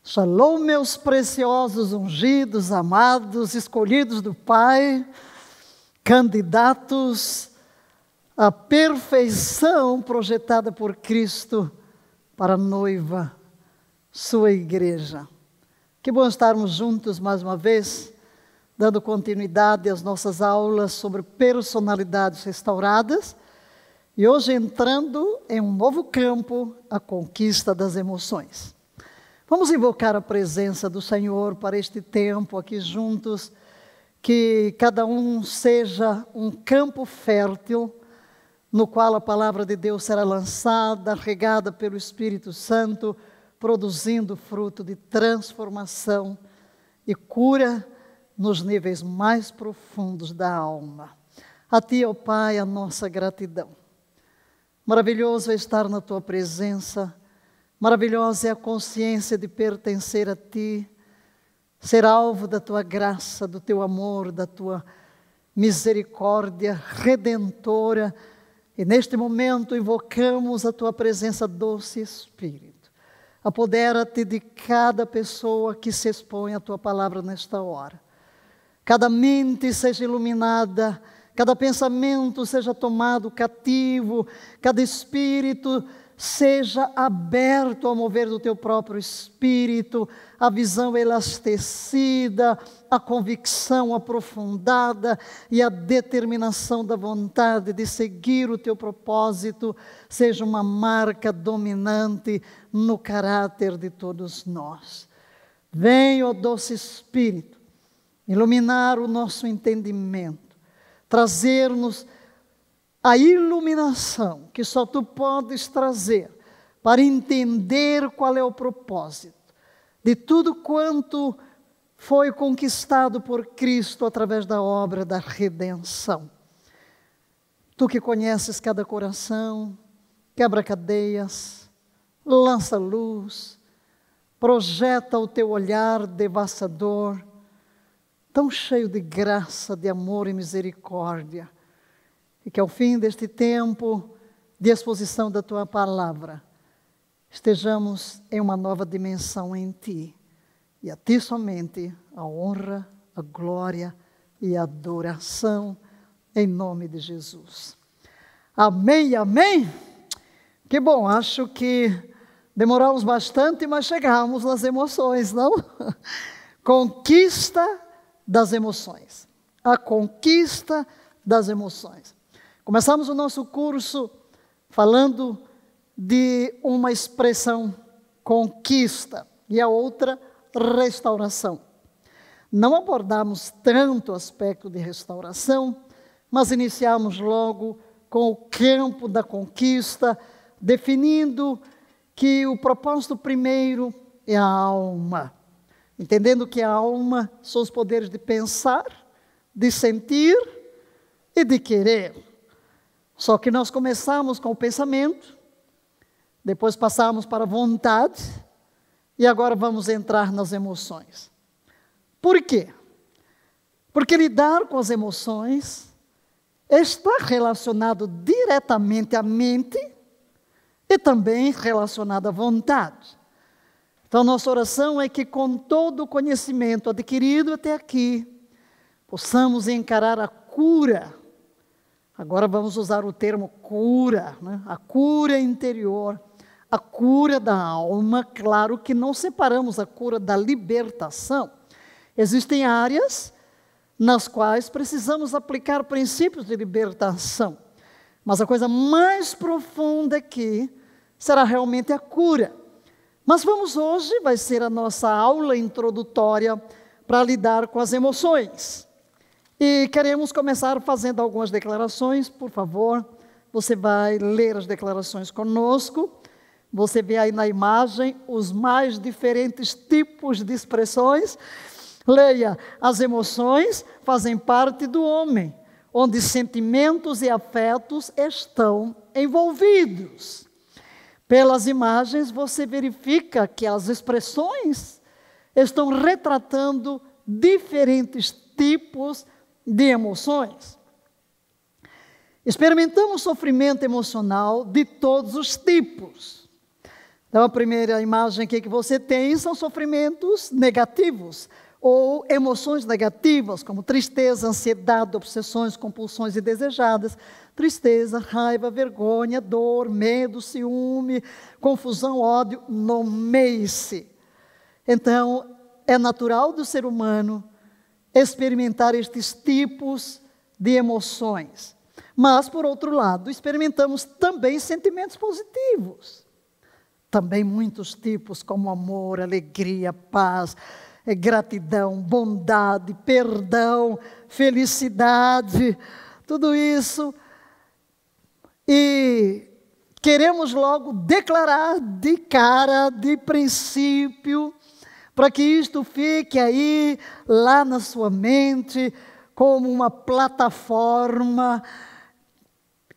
Shalom, meus preciosos, ungidos, amados, escolhidos do Pai, candidatos à perfeição projetada por Cristo para a noiva, sua igreja. Que bom estarmos juntos mais uma vez, dando continuidade às nossas aulas sobre personalidades restauradas e hoje entrando em um novo campo, a conquista das emoções. Vamos invocar a presença do Senhor para este tempo aqui juntos, que cada um seja um campo fértil, no qual a palavra de Deus será lançada, regada pelo Espírito Santo, produzindo fruto de transformação e cura nos níveis mais profundos da alma. A Ti, ó Pai, a nossa gratidão. Maravilhoso é estar na Tua presença. Maravilhosa é a consciência de pertencer a Ti, ser alvo da Tua graça, do Teu amor, da Tua misericórdia redentora. E neste momento invocamos a Tua presença, doce Espírito. Apodera-te de cada pessoa que se expõe à Tua palavra nesta hora. Cada mente seja iluminada, cada pensamento seja tomado cativo, cada espírito seja aberto ao mover do Teu próprio Espírito, a visão elastecida, a convicção aprofundada e a determinação da vontade de seguir o Teu propósito, seja uma marca dominante no caráter de todos nós. Venha, ó doce Espírito, iluminar o nosso entendimento, trazer-nos a iluminação que só Tu podes trazer para entender qual é o propósito de tudo quanto foi conquistado por Cristo através da obra da redenção. Tu que conheces cada coração, quebra cadeias, lança luz, projeta o Teu olhar devastador, tão cheio de graça, de amor e misericórdia, e que ao fim deste tempo de exposição da Tua palavra, estejamos em uma nova dimensão em Ti, e a Ti somente a honra, a glória e a adoração, em nome de Jesus. Amém, amém? Que bom, acho que demoramos bastante, mas chegamos nas emoções, não? Conquista das emoções, a conquista das emoções. Começamos o nosso curso falando de uma expressão, conquista, e a outra, restauração. Não abordamos tanto o aspecto de restauração, mas iniciamos logo com o campo da conquista, definindo que o propósito primeiro é a alma. Entendendo que a alma são os poderes de pensar, de sentir e de querer. Só que nós começamos com o pensamento, depois passamos para a vontade e agora vamos entrar nas emoções. Por quê? Porque lidar com as emoções está relacionado diretamente à mente e também relacionado à vontade. Então, nossa oração é que com todo o conhecimento adquirido até aqui, possamos encarar a cura. Agora vamos usar o termo cura, né? A cura interior, a cura da alma. Claro que não separamos a cura da libertação. Existem áreas nas quais precisamos aplicar princípios de libertação. Mas a coisa mais profunda aqui será realmente a cura. Mas vamos hoje, vai ser a nossa aula introdutória para lidar com as emoções. E queremos começar fazendo algumas declarações, por favor. Você vai ler as declarações conosco. Você vê aí na imagem os mais diferentes tipos de expressões. Leia, as emoções fazem parte do homem, onde sentimentos e afetos estão envolvidos. Pelas imagens, você verifica que as expressões estão retratando diferentes tipos de emoções. Experimentamos sofrimento emocional de todos os tipos. Então, a primeira imagem que você tem são sofrimentos negativos, ou emoções negativas, como tristeza, ansiedade, obsessões, compulsões indesejadas. Tristeza, raiva, vergonha, dor, medo, ciúme, confusão, ódio, nomeie-se. Então, é natural do ser humano experimentar estes tipos de emoções. Mas, por outro lado, experimentamos também sentimentos positivos. Também muitos tipos, como amor, alegria, paz, gratidão, bondade, perdão, felicidade, tudo isso. E queremos logo declarar de cara, de princípio, para que isto fique aí, lá na sua mente, como uma plataforma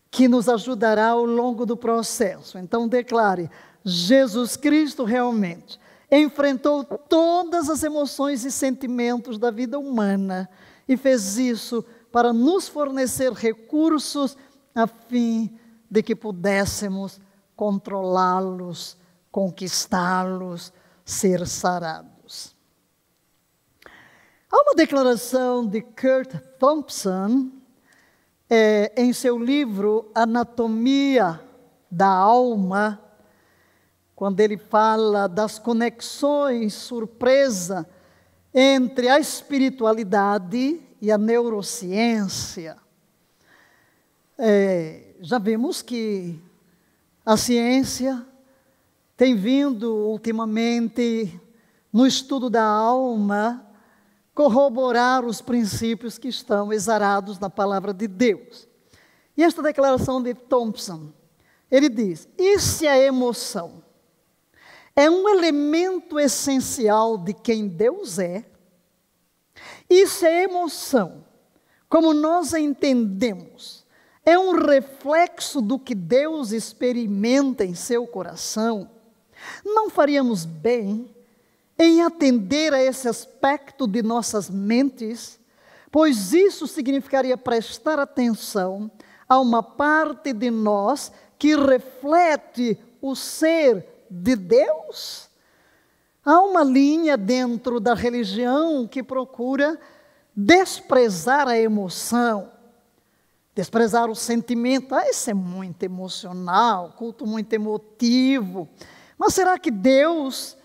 que nos ajudará ao longo do processo. Então declare: Jesus Cristo realmente enfrentou todas as emoções e sentimentos da vida humana e fez isso para nos fornecer recursos a fim de que pudéssemos controlá-los, conquistá-los, ser sarados. Há uma declaração de Kurt Thompson em seu livro Anatomia da Alma, quando ele fala das conexões surpresa entre a espiritualidade e a neurociência. Já vimos que a ciência tem vindo ultimamente, no estudo da alma, corroborar os princípios que estão exarados na palavra de Deus. E esta declaração de Thompson, ele diz: e se a emoção é um elemento essencial de quem Deus é, e se a emoção, como nós a entendemos, é um reflexo do que Deus experimenta em seu coração, não faríamos bem em atender a esse aspecto de nossas mentes, pois isso significaria prestar atenção a uma parte de nós que reflete o ser de Deus? Há uma linha dentro da religião que procura desprezar a emoção, desprezar o sentimento. Isso é muito emocional, culto muito emotivo. Mas será que Deus,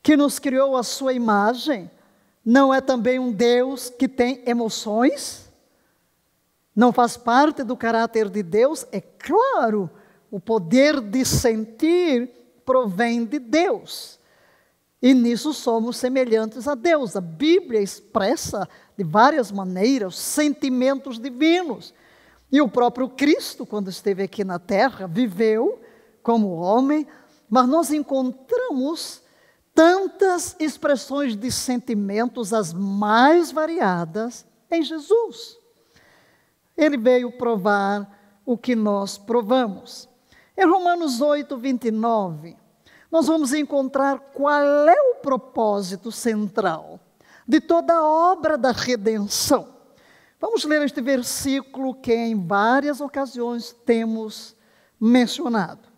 que nos criou à sua imagem, não é também um Deus que tem emoções? Não faz parte do caráter de Deus? É claro, o poder de sentir provém de Deus. E nisso somos semelhantes a Deus. A Bíblia expressa de várias maneiras sentimentos divinos. E o próprio Cristo, quando esteve aqui na terra, viveu como homem, mas nós encontramos tantas expressões de sentimentos, as mais variadas, em Jesus. Ele veio provar o que nós provamos. Em Romanos 8, 29, nós vamos encontrar qual é o propósito central de toda a obra da redenção. Vamos ler este versículo que em várias ocasiões temos mencionado.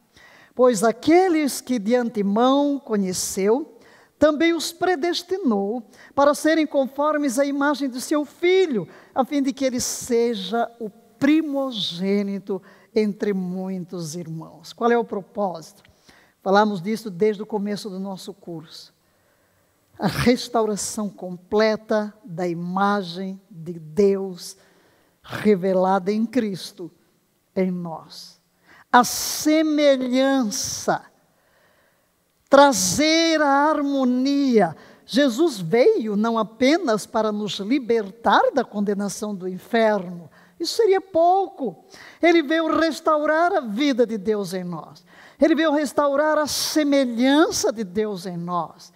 Pois aqueles que de antemão conheceu, também os predestinou para serem conformes à imagem de seu Filho, a fim de que ele seja o primogênito entre muitos irmãos. Qual é o propósito? Falamos disso desde o começo do nosso curso. A restauração completa da imagem de Deus revelada em Cristo em nós. A semelhança, trazer a harmonia. Jesus veio não apenas para nos libertar da condenação do inferno, isso seria pouco. Ele veio restaurar a vida de Deus em nós. Ele veio restaurar a semelhança de Deus em nós.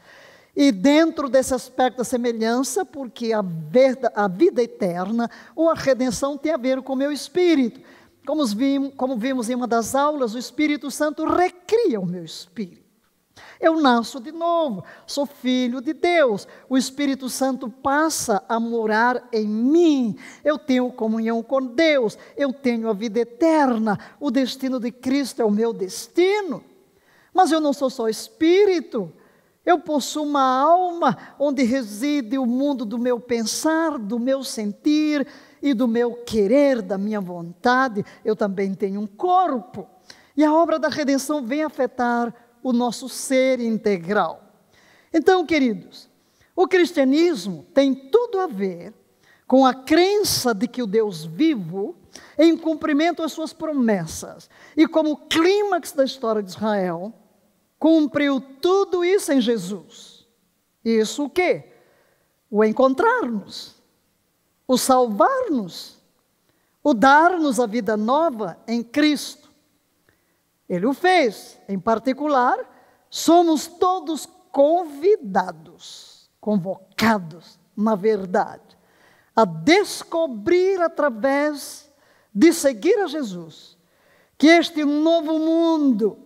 E dentro desse aspecto da semelhança, porque a vida eterna ou a redenção tem a ver com o meu espírito. Como vimos em uma das aulas, o Espírito Santo recria o meu espírito. Eu nasço de novo, sou filho de Deus. O Espírito Santo passa a morar em mim. Eu tenho comunhão com Deus, eu tenho a vida eterna. O destino de Cristo é o meu destino. mas eu não sou só espírito. Eu possuo uma alma onde reside o mundo do meu pensar, do meu sentir e do meu querer, da minha vontade. Eu também tenho um corpo. E a obra da redenção vem afetar o nosso ser integral. Então, queridos, o cristianismo tem tudo a ver com a crença de que o Deus vivo, em cumprimento às suas promessas, e como clímax da história de Israel, cumpriu tudo isso em Jesus. Isso o quê? O encontrar-nos, o salvar-nos, o dar-nos a vida nova em Cristo. Ele o fez. Em particular, somos todos convidados, convocados, na verdade, a descobrir através de seguir a Jesus, que este novo mundo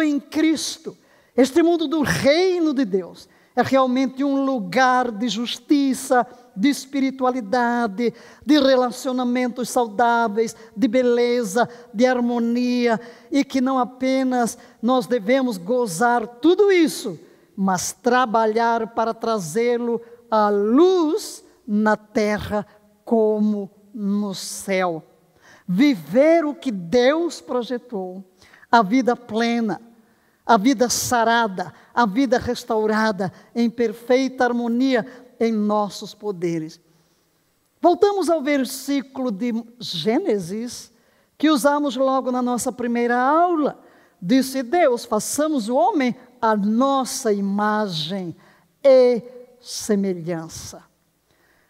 em Cristo, este mundo do reino de Deus, é realmente um lugar de justiça, de espiritualidade, de relacionamentos saudáveis, de beleza, de harmonia, e que não apenas nós devemos gozar tudo isso, mas trabalhar para trazê-lo à luz na terra como no céu. Viver o que Deus projetou, a vida plena, a vida sarada, a vida restaurada, em perfeita harmonia em nossos poderes. Voltamos ao versículo de Gênesis, que usamos logo na nossa primeira aula. Disse Deus: façamos o homem à nossa imagem e semelhança.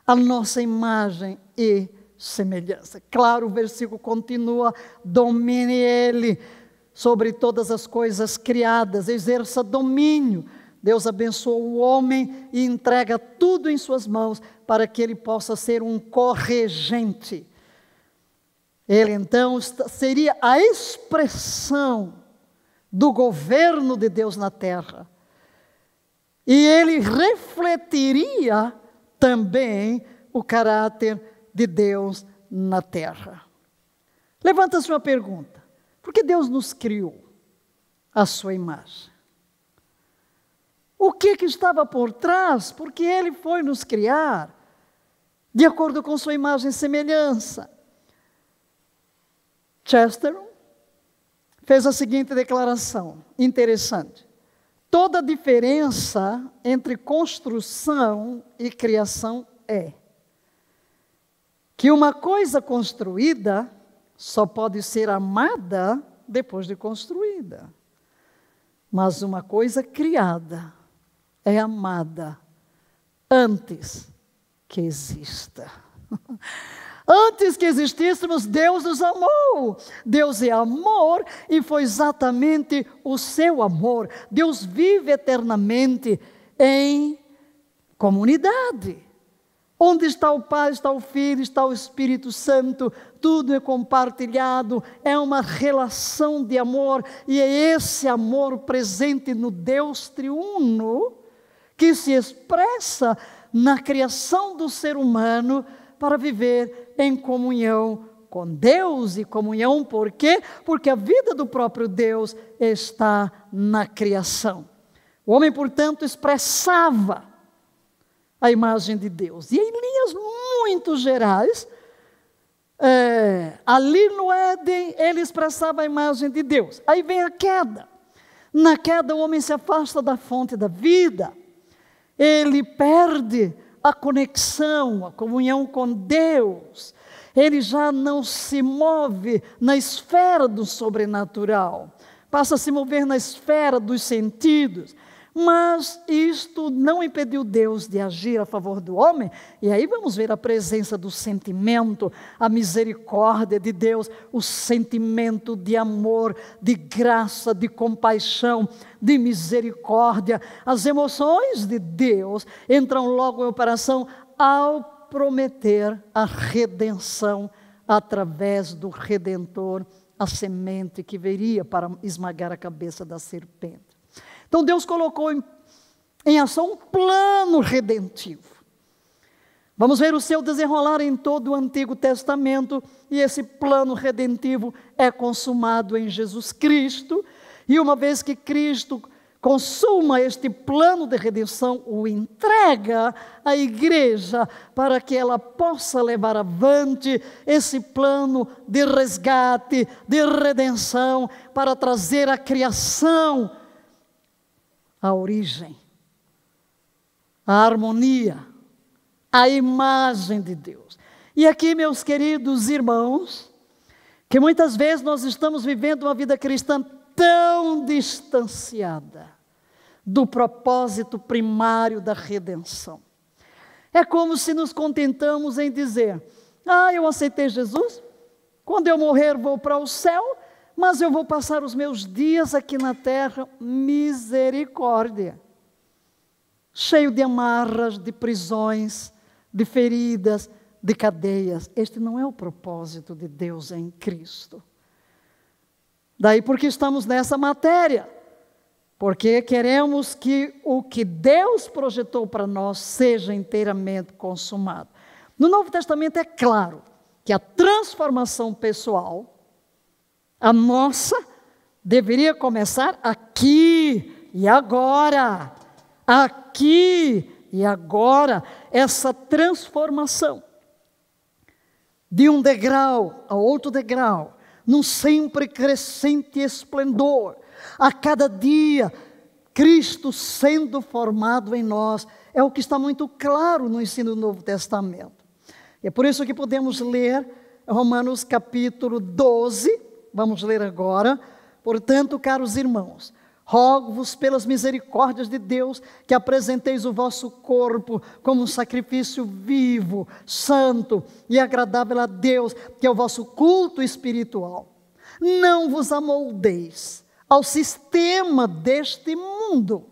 A nossa imagem e semelhança. Claro, o versículo continua: domine ele sobre todas as coisas criadas, exerça domínio. Deus abençoa o homem e entrega tudo em suas mãos para que ele possa ser um corregente. Ele então seria a expressão do governo de Deus na terra. E ele refletiria também o caráter de Deus na terra. Levanta-se uma pergunta: por que Deus nos criou à sua imagem? O que estava por trás? Porque Ele foi nos criar de acordo com sua imagem e semelhança. Chesterton fez a seguinte declaração, interessante: toda diferença entre construção e criação é que uma coisa construída só pode ser amada depois de construída, mas uma coisa criada é amada antes que exista. Antes que existíssemos, Deus nos amou. Deus é amor e foi exatamente o seu amor. Deus vive eternamente em comunidade. Onde está o Pai, está o Filho, está o Espírito Santo, tudo é compartilhado, é uma relação de amor, e é esse amor presente no Deus triuno, que se expressa na criação do ser humano para viver em comunhão com Deus. E comunhão por quê? Porque a vida do próprio Deus está na criação. O homem, portanto, expressava a imagem de Deus. E em linhas muito gerais, ali no Éden, ele expressava a imagem de Deus. Aí vem a queda. Na queda, o homem se afasta da fonte da vida. Ele perde a conexão, a comunhão com Deus. Ele já não se move na esfera do sobrenatural. Passa a se mover na esfera dos sentidos. Mas isto não impediu Deus de agir a favor do homem. E aí vamos ver a presença do sentimento, a misericórdia de Deus, o sentimento de amor, de graça, de compaixão, de misericórdia. As emoções de Deus entram logo em operação ao prometer a redenção através do Redentor, a semente que viria para esmagar a cabeça da serpente. Então Deus colocou em ação um plano redentivo. Vamos ver o seu desenrolar em todo o Antigo Testamento, e esse plano redentivo é consumado em Jesus Cristo, E uma vez que Cristo consuma este plano de redenção, o entrega à igreja para que ela possa levar avante esse plano de resgate, de redenção, para trazer a criação à origem, à harmonia, à imagem de Deus. E aqui, meus queridos irmãos, que muitas vezes nós estamos vivendo uma vida cristã tão distanciada do propósito primário da redenção. É como se nos contentamos em dizer: eu aceitei Jesus, quando eu morrer vou para o céu, mas eu vou passar os meus dias aqui na terra, misericórdia, cheio de amarras, de prisões, de feridas, de cadeias. Este não é o propósito de Deus em Cristo. Daí porque estamos nessa matéria, porque queremos que o que Deus projetou para nós seja inteiramente consumado. No Novo Testamento é claro que a transformação pessoal, a nossa, deveria começar aqui e agora. Aqui e agora, essa transformação de um degrau a outro degrau, num sempre crescente esplendor, a cada dia, Cristo sendo formado em nós, é o que está muito claro no ensino do Novo Testamento. E é por isso que podemos ler Romanos capítulo 12, vamos ler agora. Portanto, caros irmãos, rogo-vos pelas misericórdias de Deus que apresenteis o vosso corpo como um sacrifício vivo, santo e agradável a Deus, que é o vosso culto espiritual. Não vos amoldeis ao sistema deste mundo,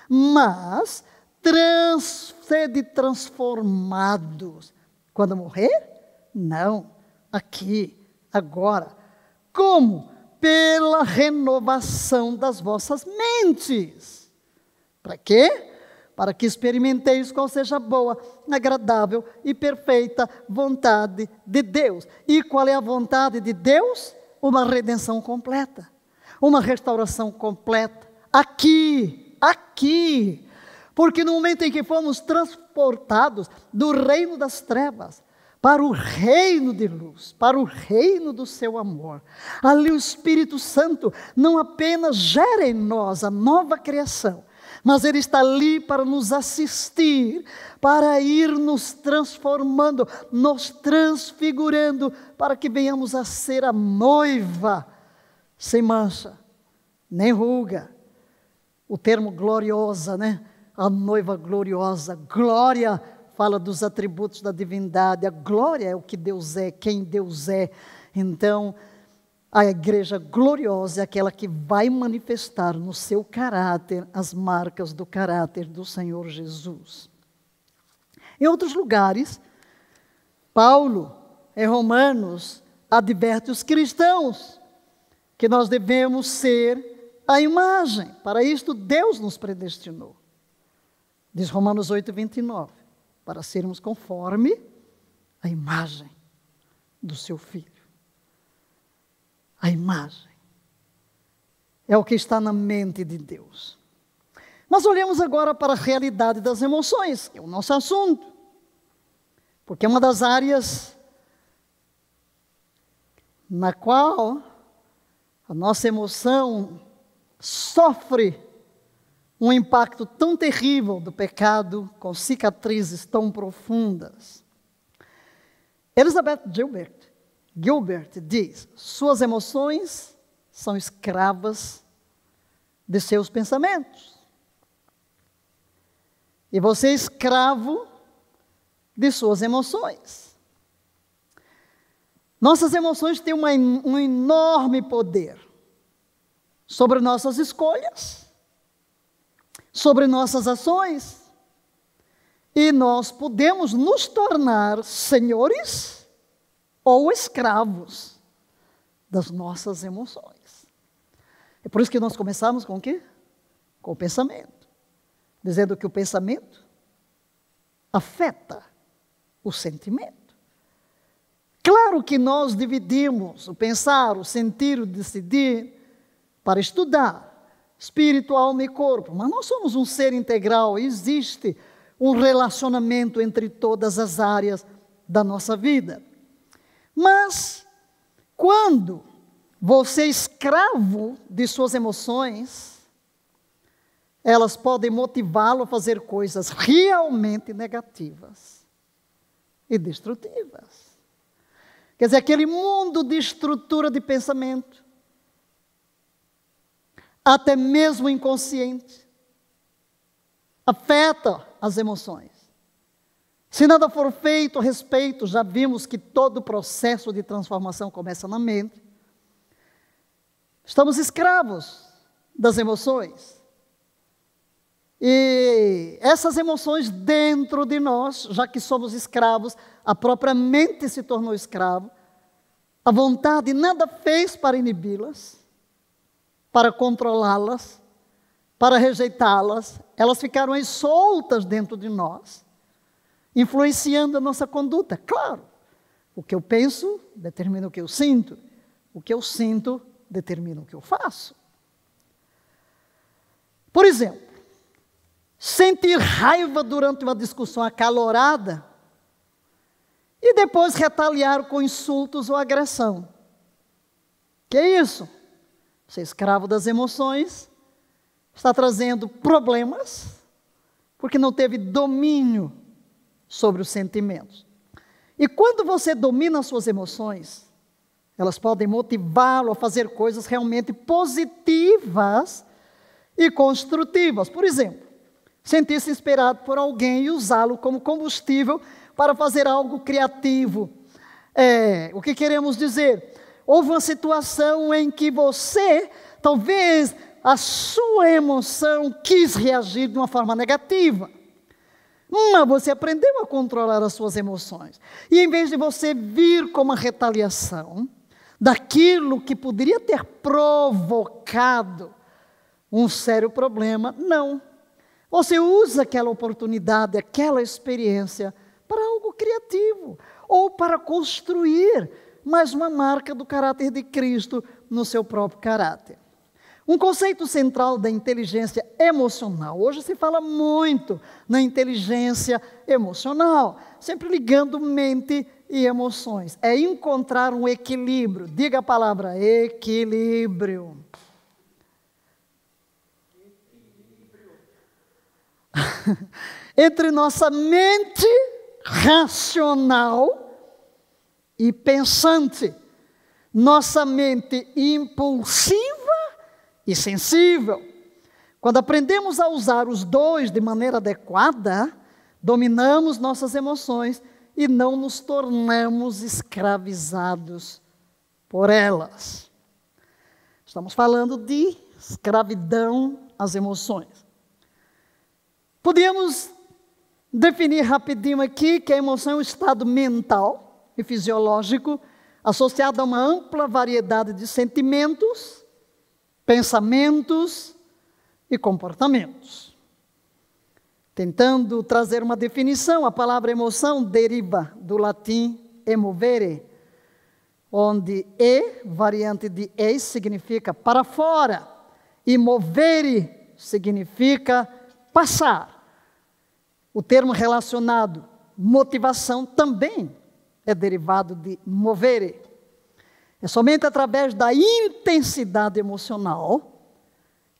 mas sede transformados. Quando morrer? Não, aqui, agora. Como? Pela renovação das vossas mentes. Para quê? Para que experimenteis qual seja a boa, agradável e perfeita vontade de Deus. E qual é a vontade de Deus? Uma redenção completa, uma restauração completa, aqui. Porque no momento em que fomos transportados do reino das trevas para o reino de luz, para o reino do seu amor, ali o Espírito Santo não apenas gera em nós a nova criação, mas Ele está ali para nos assistir, para ir nos transformando, nos transfigurando, para que venhamos a ser a noiva, sem mancha, nem ruga. O termo gloriosa, né? A noiva gloriosa, glória fala dos atributos da divindade, a glória é o que Deus é, quem Deus é. Então, a igreja gloriosa é aquela que vai manifestar no seu caráter as marcas do caráter do Senhor Jesus. Em outros lugares, Paulo, em Romanos, adverte os cristãos que nós devemos ser a imagem. Para isto, Deus nos predestinou. Diz Romanos 8, 29, para sermos conforme a imagem do seu Filho. A imagem é o que está na mente de Deus. Mas olhemos agora para a realidade das emoções, que é o nosso assunto. Porque é uma das áreas na qual a nossa emoção sofre um impacto tão terrível do pecado, com cicatrizes tão profundas. Elizabeth Gilbert diz: suas emoções são escravas de seus pensamentos. E você é escravo de suas emoções. Nossas emoções têm um enorme poder sobre nossas escolhas, sobre nossas ações, e nós podemos nos tornar senhores ou escravos das nossas emoções. É por isso que nós começamos com o quê? Com o pensamento, dizendo que o pensamento afeta o sentimento. Claro que nós dividimos o pensar, o sentir, o decidir para estudar, espírito, alma e corpo. Mas nós somos um ser integral, existe um relacionamento entre todas as áreas da nossa vida. Mas, quando você é escravo de suas emoções, elas podem motivá-lo a fazer coisas realmente negativas e destrutivas. Quer dizer, aquele mundo de estrutura de pensamento, até mesmo inconsciente, afeta as emoções. Se nada for feito a respeito, já vimos que todo o processo de transformação começa na mente. Estamos escravos das emoções. E essas emoções dentro de nós, já que somos escravos, a própria mente se tornou escravo, a vontade nada fez para inibi-las, para controlá-las, para rejeitá-las, elas ficaram aí soltas dentro de nós, influenciando a nossa conduta. Claro, o que eu penso determina o que eu sinto determina o que eu faço. Por exemplo, sentir raiva durante uma discussão acalorada e depois retaliar com insultos ou agressão. Que é isso? Ser escravo das emoções está trazendo problemas porque não teve domínio sobre os sentimentos. E quando você domina as suas emoções, elas podem motivá-lo a fazer coisas realmente positivas e construtivas. Por exemplo, sentir-se inspirado por alguém e usá-lo como combustível para fazer algo criativo. O que queremos dizer? Houve uma situação em que você, talvez a sua emoção quis reagir de uma forma negativa. Mas você aprendeu a controlar as suas emoções. E em vez de você vir com uma retaliação daquilo que poderia ter provocado um sério problema, não. Você usa aquela oportunidade, aquela experiência para algo criativo ou para construir mais uma marca do caráter de Cristo no seu próprio caráter. Um conceito central da inteligência emocional. Hoje se fala muito na inteligência emocional, sempre ligando mente e emoções. É encontrar um equilíbrio. Diga a palavra equilíbrio. Entre nossa mente racional e pensante, nossa mente impulsiva e sensível. Quando aprendemos a usar os dois de maneira adequada, dominamos nossas emoções e não nos tornamos escravizados por elas. Estamos falando de escravidão às emoções. Podíamos definir rapidinho aqui que a emoção é um estado mental e fisiológico associado a uma ampla variedade de sentimentos, pensamentos e comportamentos. Tentando trazer uma definição, a palavra emoção deriva do latim emovere, onde variante de eis, significa para fora, e movere significa passar. O termo relacionado, motivação, também é derivado de movere. É somente através da intensidade emocional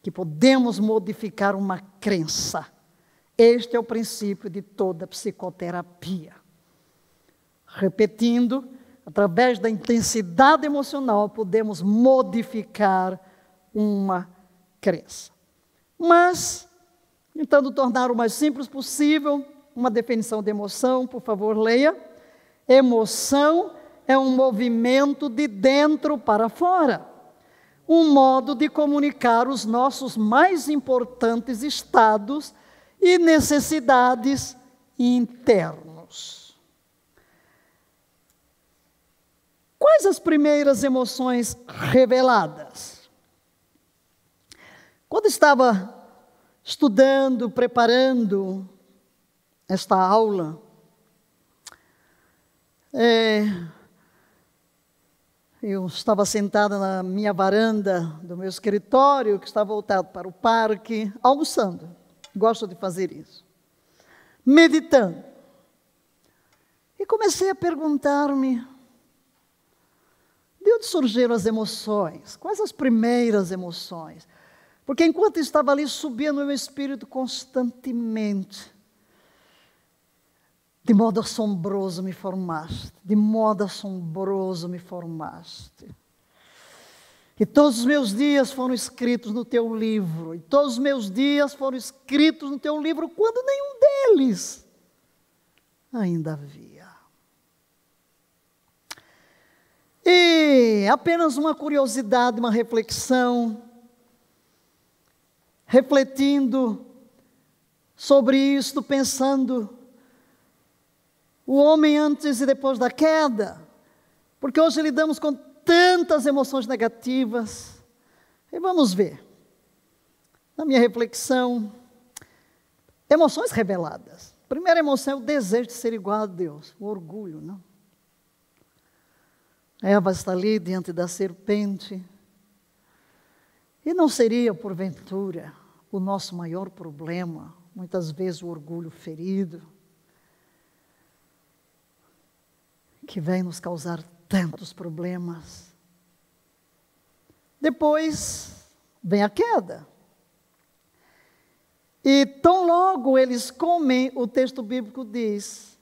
que podemos modificar uma crença. Este é o princípio de toda psicoterapia. Repetindo, através da intensidade emocional podemos modificar uma crença. Mas, tentando tornar o mais simples possível, uma definição de emoção, por favor, leia. Emoção é um movimento de dentro para fora, um modo de comunicar os nossos mais importantes estados e necessidades internos. Quais as primeiras emoções reveladas? Quando estava estudando, preparando esta aula, Eu estava sentada na minha varanda do meu escritório, que está voltado para o parque, almoçando. Gosto de fazer isso. Meditando. E comecei a perguntar-me, de onde surgiram as emoções? Quais as primeiras emoções? Porque enquanto estava ali, subia no meu espírito constantemente. De modo assombroso me formaste, de modo assombroso me formaste. E todos os meus dias foram escritos no teu livro, e todos os meus dias foram escritos no teu livro, quando nenhum deles ainda havia. E apenas uma curiosidade, uma reflexão, refletindo sobre isto, pensando o homem antes e depois da queda, porque hoje lidamos com tantas emoções negativas. E vamos ver, na minha reflexão, emoções reveladas. A primeira emoção é o desejo de ser igual a Deus, o orgulho, não? Eva está ali diante da serpente, e não seria, porventura, o nosso maior problema, muitas vezes o orgulho ferido, que vem nos causar tantos problemas. Depois vem a queda. E tão logo eles comem, o texto bíblico diz,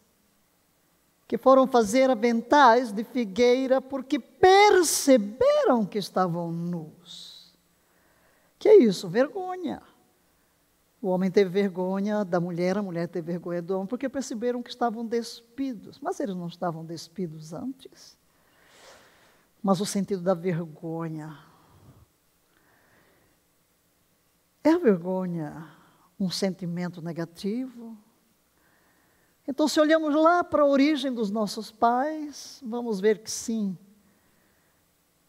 que foram fazer aventais de figueira porque perceberam que estavam nus. Que é isso? Vergonha. O homem teve vergonha da mulher, a mulher teve vergonha do homem, porque perceberam que estavam despidos. Mas eles não estavam despidos antes. Mas o sentido da vergonha. É a vergonha um sentimento negativo? Então, se olhamos lá para a origem dos nossos pais, vamos ver que sim.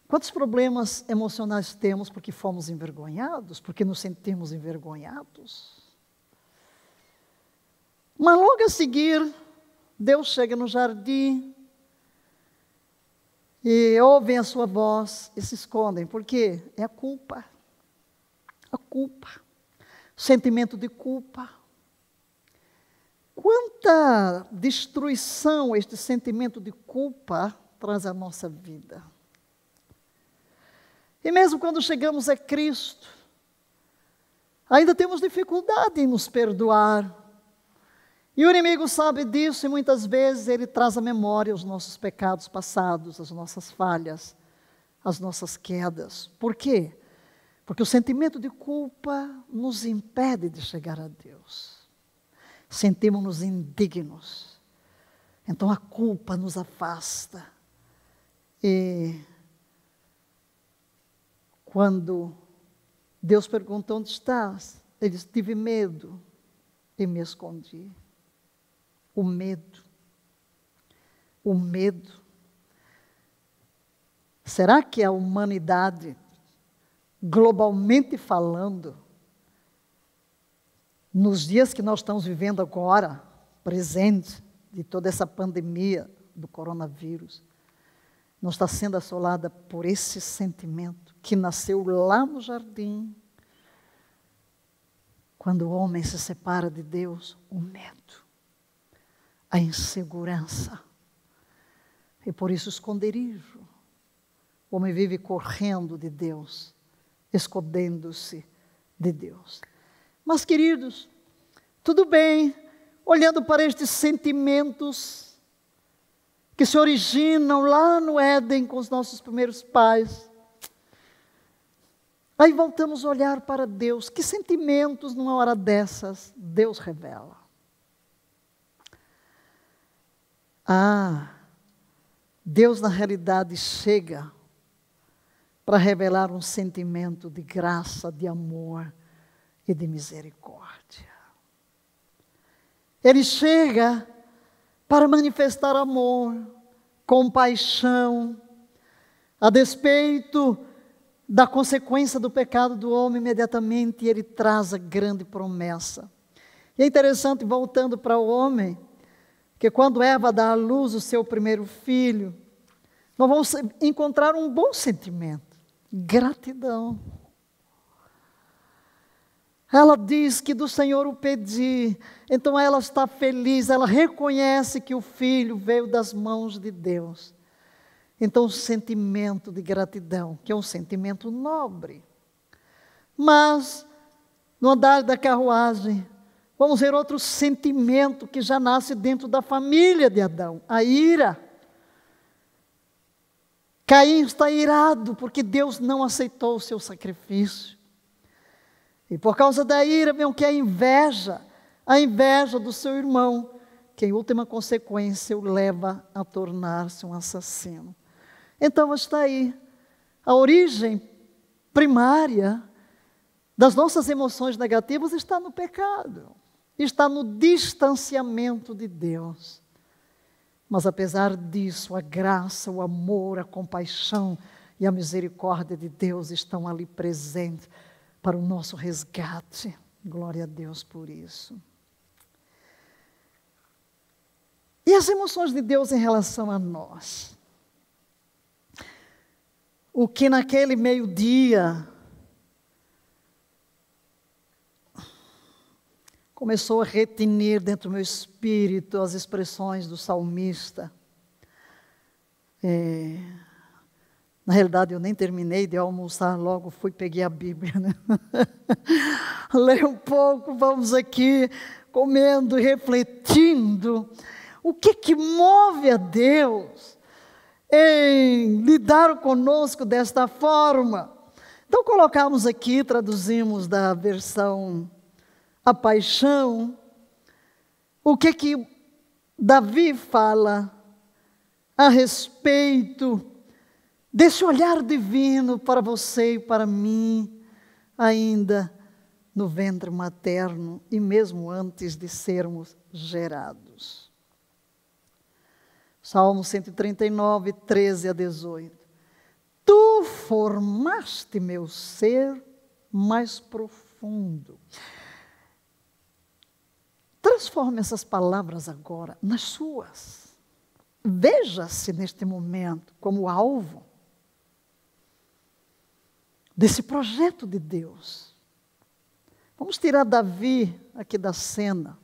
Quantos problemas emocionais temos porque fomos envergonhados, porque nos sentimos envergonhados? Mas logo a seguir, Deus chega no jardim e ouvem a sua voz e se escondem. Por quê? É a culpa. A culpa. O sentimento de culpa. Quanta destruição este sentimento de culpa traz à nossa vida. E mesmo quando chegamos a Cristo, ainda temos dificuldade em nos perdoar. E o inimigo sabe disso e muitas vezes ele traz à memória os nossos pecados passados, as nossas falhas, as nossas quedas. Por quê? Porque o sentimento de culpa nos impede de chegar a Deus. Sentimos-nos indignos. Então a culpa nos afasta. E quando Deus perguntou onde estás, ele disse, tive medo e me escondi. O medo. O medo. Será que a humanidade, globalmente falando, nos dias que nós estamos vivendo agora, presente, de toda essa pandemia do coronavírus, não está sendo assolada por esse sentimento que nasceu lá no jardim, quando o homem se separa de Deus, o medo, a insegurança, e por isso esconderijo. O homem vive correndo de Deus, escondendo-se de Deus. Mas, queridos, tudo bem, olhando para estes sentimentos que se originam lá no Éden com os nossos primeiros pais, aí voltamos a olhar para Deus. Que sentimentos, numa hora dessas, Deus revela? Deus na realidade chega para revelar um sentimento de graça, de amor e de misericórdia. Ele chega para manifestar amor, compaixão, a despeito da consequência do pecado do homem, imediatamente ele traz a grande promessa. E é interessante, voltando para o homem, que quando Eva dá à luz o seu primeiro filho, nós vamos encontrar um bom sentimento, gratidão. Ela diz que do Senhor o pedi, então ela está feliz, ela reconhece que o filho veio das mãos de Deus. Então o sentimento de gratidão, que é um sentimento nobre. Mas, no andar da carruagem, vamos ver outro sentimento que já nasce dentro da família de Adão, a ira. Caim está irado porque Deus não aceitou o seu sacrifício. E por causa da ira vem o que é a inveja do seu irmão, que em última consequência o leva a tornar-se um assassino. Então está aí, a origem primária das nossas emoções negativas está no pecado, está no distanciamento de Deus. Mas apesar disso, a graça, o amor, a compaixão e a misericórdia de Deus estão ali presentes para o nosso resgate. Glória a Deus por isso. E as emoções de Deus em relação a nós? O que naquele meio-dia começou a retinir dentro do meu espírito as expressões do salmista. Na realidade, eu nem terminei de almoçar, logo peguei a Bíblia, né? Leio um pouco, vamos aqui comendo e refletindo. O que move a Deus em lidar conosco desta forma? Então colocamos aqui, traduzimos da versão A Paixão, o que Davi fala a respeito desse olhar divino para você e para mim, ainda no ventre materno e mesmo antes de sermos gerados. Salmo 139, 13 a 18. Tu formaste meu ser mais profundo. Transforme essas palavras agora nas suas. Veja-se neste momento como alvo desse projeto de Deus. Vamos tirar Davi aqui da cena.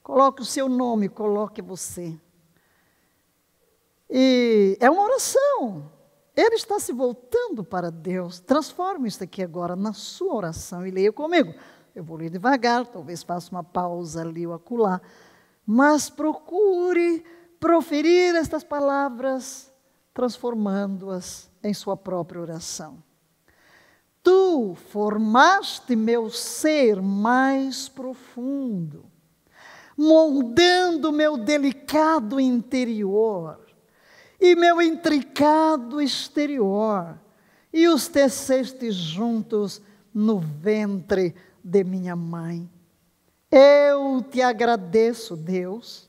Coloque o seu nome, coloque você. E é uma oração. Ele está se voltando para Deus. Transforme isso aqui agora na sua oração e leia comigo. Eu vou ler devagar, talvez faça uma pausa ali ou acolá. Mas procure proferir estas palavras, transformando-as em sua própria oração. Tu formaste meu ser mais profundo, moldando meu delicado interior e meu intricado exterior, e os teceste juntos no ventre de minha mãe. Eu te agradeço, Deus,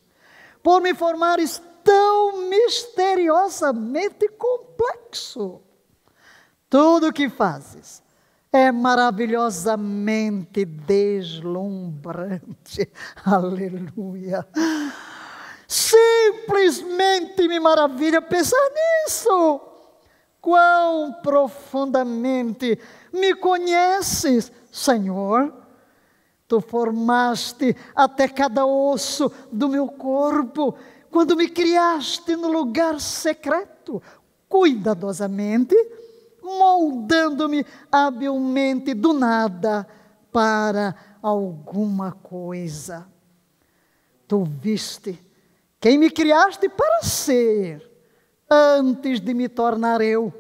por me formares tão misteriosamente complexo. Tudo o que fazes é maravilhosamente deslumbrante. Aleluia. Simplesmente me maravilha pensar nisso. Quão profundamente me conheces, Senhor. Tu formaste até cada osso do meu corpo, quando me criaste no lugar secreto, cuidadosamente, moldando-me habilmente do nada para alguma coisa. Tu viste quem me criaste para ser, antes de me tornar eu,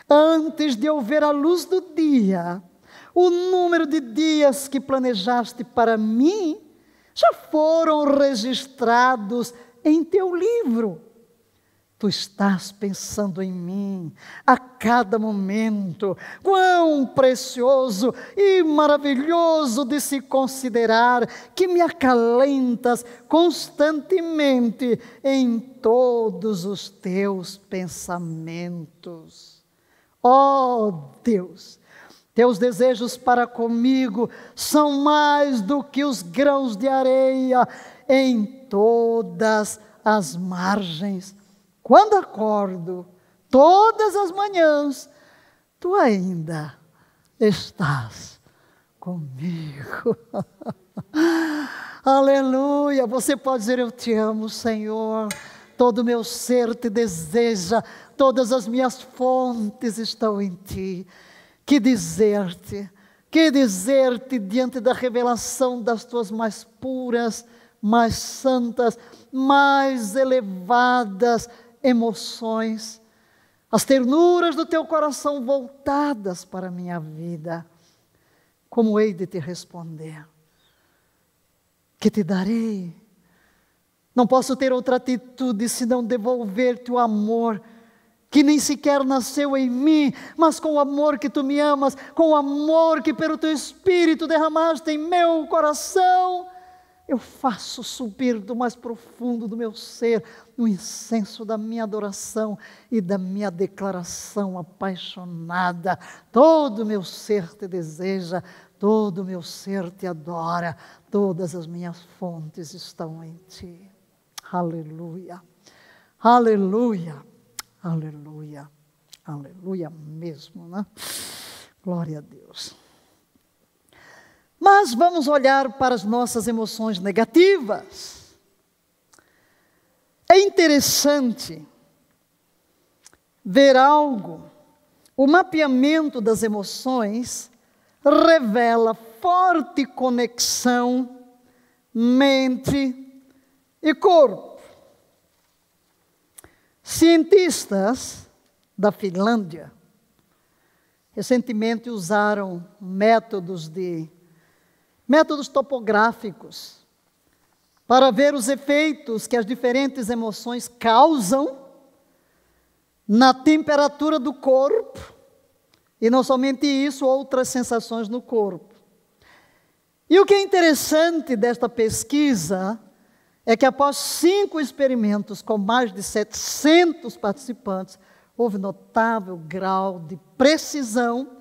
antes de eu ver a luz do dia. O número de dias que planejaste para mim já foram registrados em teu livro. Tu estás pensando em mim a cada momento. Quão precioso e maravilhoso de se considerar que me acalentas constantemente em todos os teus pensamentos. Ó Deus, teus desejos para comigo são mais do que os grãos de areia em todas as margens. quando acordo, todas as manhãs, tu ainda estás comigo. Aleluia! Você pode dizer: eu te amo, Senhor. Todo o meu ser te deseja, todas as minhas fontes estão em ti. Que dizer-te diante da revelação das tuas mais puras, mais santas, mais elevadas emoções, as ternuras do teu coração voltadas para a minha vida. Como hei de te responder? Que te darei? Não posso ter outra atitude senão devolver-te o amor que nem sequer nasceu em mim, mas com o amor que tu me amas, com o amor que pelo teu Espírito derramaste em meu coração, eu faço subir do mais profundo do meu ser o incenso da minha adoração e da minha declaração apaixonada. Todo o meu ser te deseja, todo o meu ser te adora, todas as minhas fontes estão em ti. Aleluia, aleluia, aleluia, aleluia mesmo, né? Glória a Deus. Mas vamos olhar para as nossas emoções negativas. É interessante ver algo. O mapeamento das emoções revela forte conexão mente e corpo. Cientistas da Finlândia recentemente usaram métodos topográficos para ver os efeitos que as diferentes emoções causam na temperatura do corpo, e não somente isso, outras sensações no corpo. E o que é interessante desta pesquisa é que após 5 experimentos com mais de 700 participantes, houve notável grau de precisão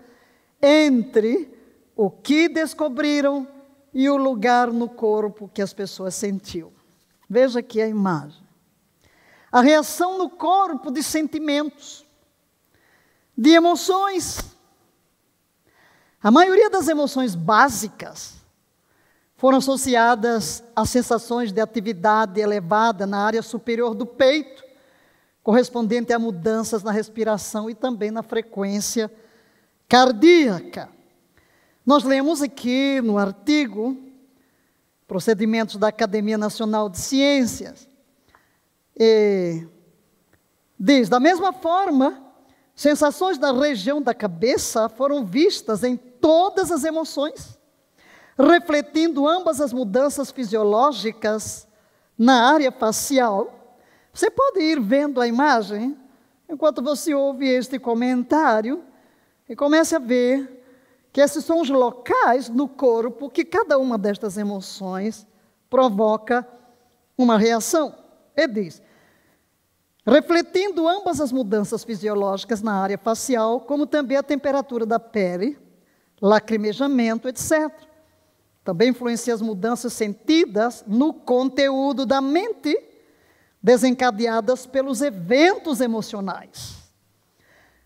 entre o que descobriram e o lugar no corpo que as pessoas sentiam. Veja aqui a imagem. A reação no corpo de sentimentos, de emoções. A maioria das emoções básicas foram associadas a sensações de atividade elevada na área superior do peito, correspondente a mudanças na respiração e também na frequência cardíaca. Nós lemos aqui no artigo Procedimentos da Academia Nacional de Ciências, e diz: da mesma forma, sensações da região da cabeça foram vistas em todas as emoções, refletindo ambas as mudanças fisiológicas na área facial. Você pode ir vendo a imagem enquanto você ouve este comentário e comece a ver que esses são os locais no corpo que cada uma destas emoções provoca uma reação. Ele diz: refletindo ambas as mudanças fisiológicas na área facial, como também a temperatura da pele, lacrimejamento, etc. Também influencia as mudanças sentidas no conteúdo da mente, desencadeadas pelos eventos emocionais.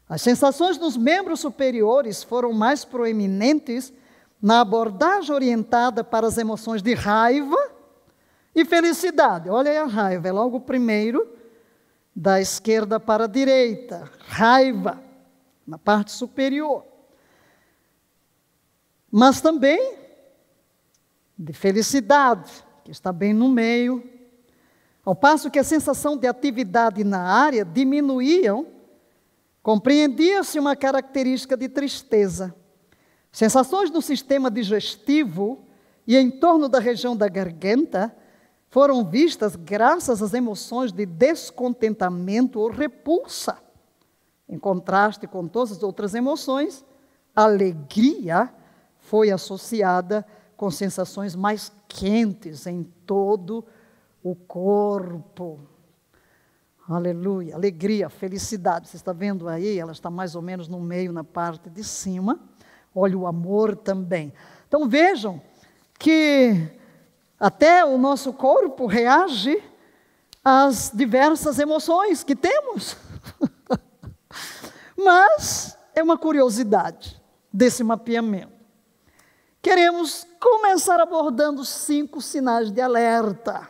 As sensações nos membros superiores foram mais proeminentes na abordagem orientada para as emoções de raiva e felicidade. Olha aí a raiva, é logo o primeiro, da esquerda para a direita. Raiva, na parte superior. Mas também de felicidade, que está bem no meio, ao passo que a sensação de atividade na área diminuíam, compreendia-se uma característica de tristeza. Sensações no sistema digestivo e em torno da região da garganta foram vistas graças às emoções de descontentamento ou repulsa. Em contraste com todas as outras emoções, a alegria foi associada com sensações mais quentes em todo o corpo. Aleluia, alegria, felicidade. Você está vendo aí? Ela está mais ou menos no meio, na parte de cima. Olha o amor também. Então vejam que até o nosso corpo reage as diversas emoções que temos. Mas é uma curiosidade desse mapeamento. Queremos começar abordando 5 sinais de alerta.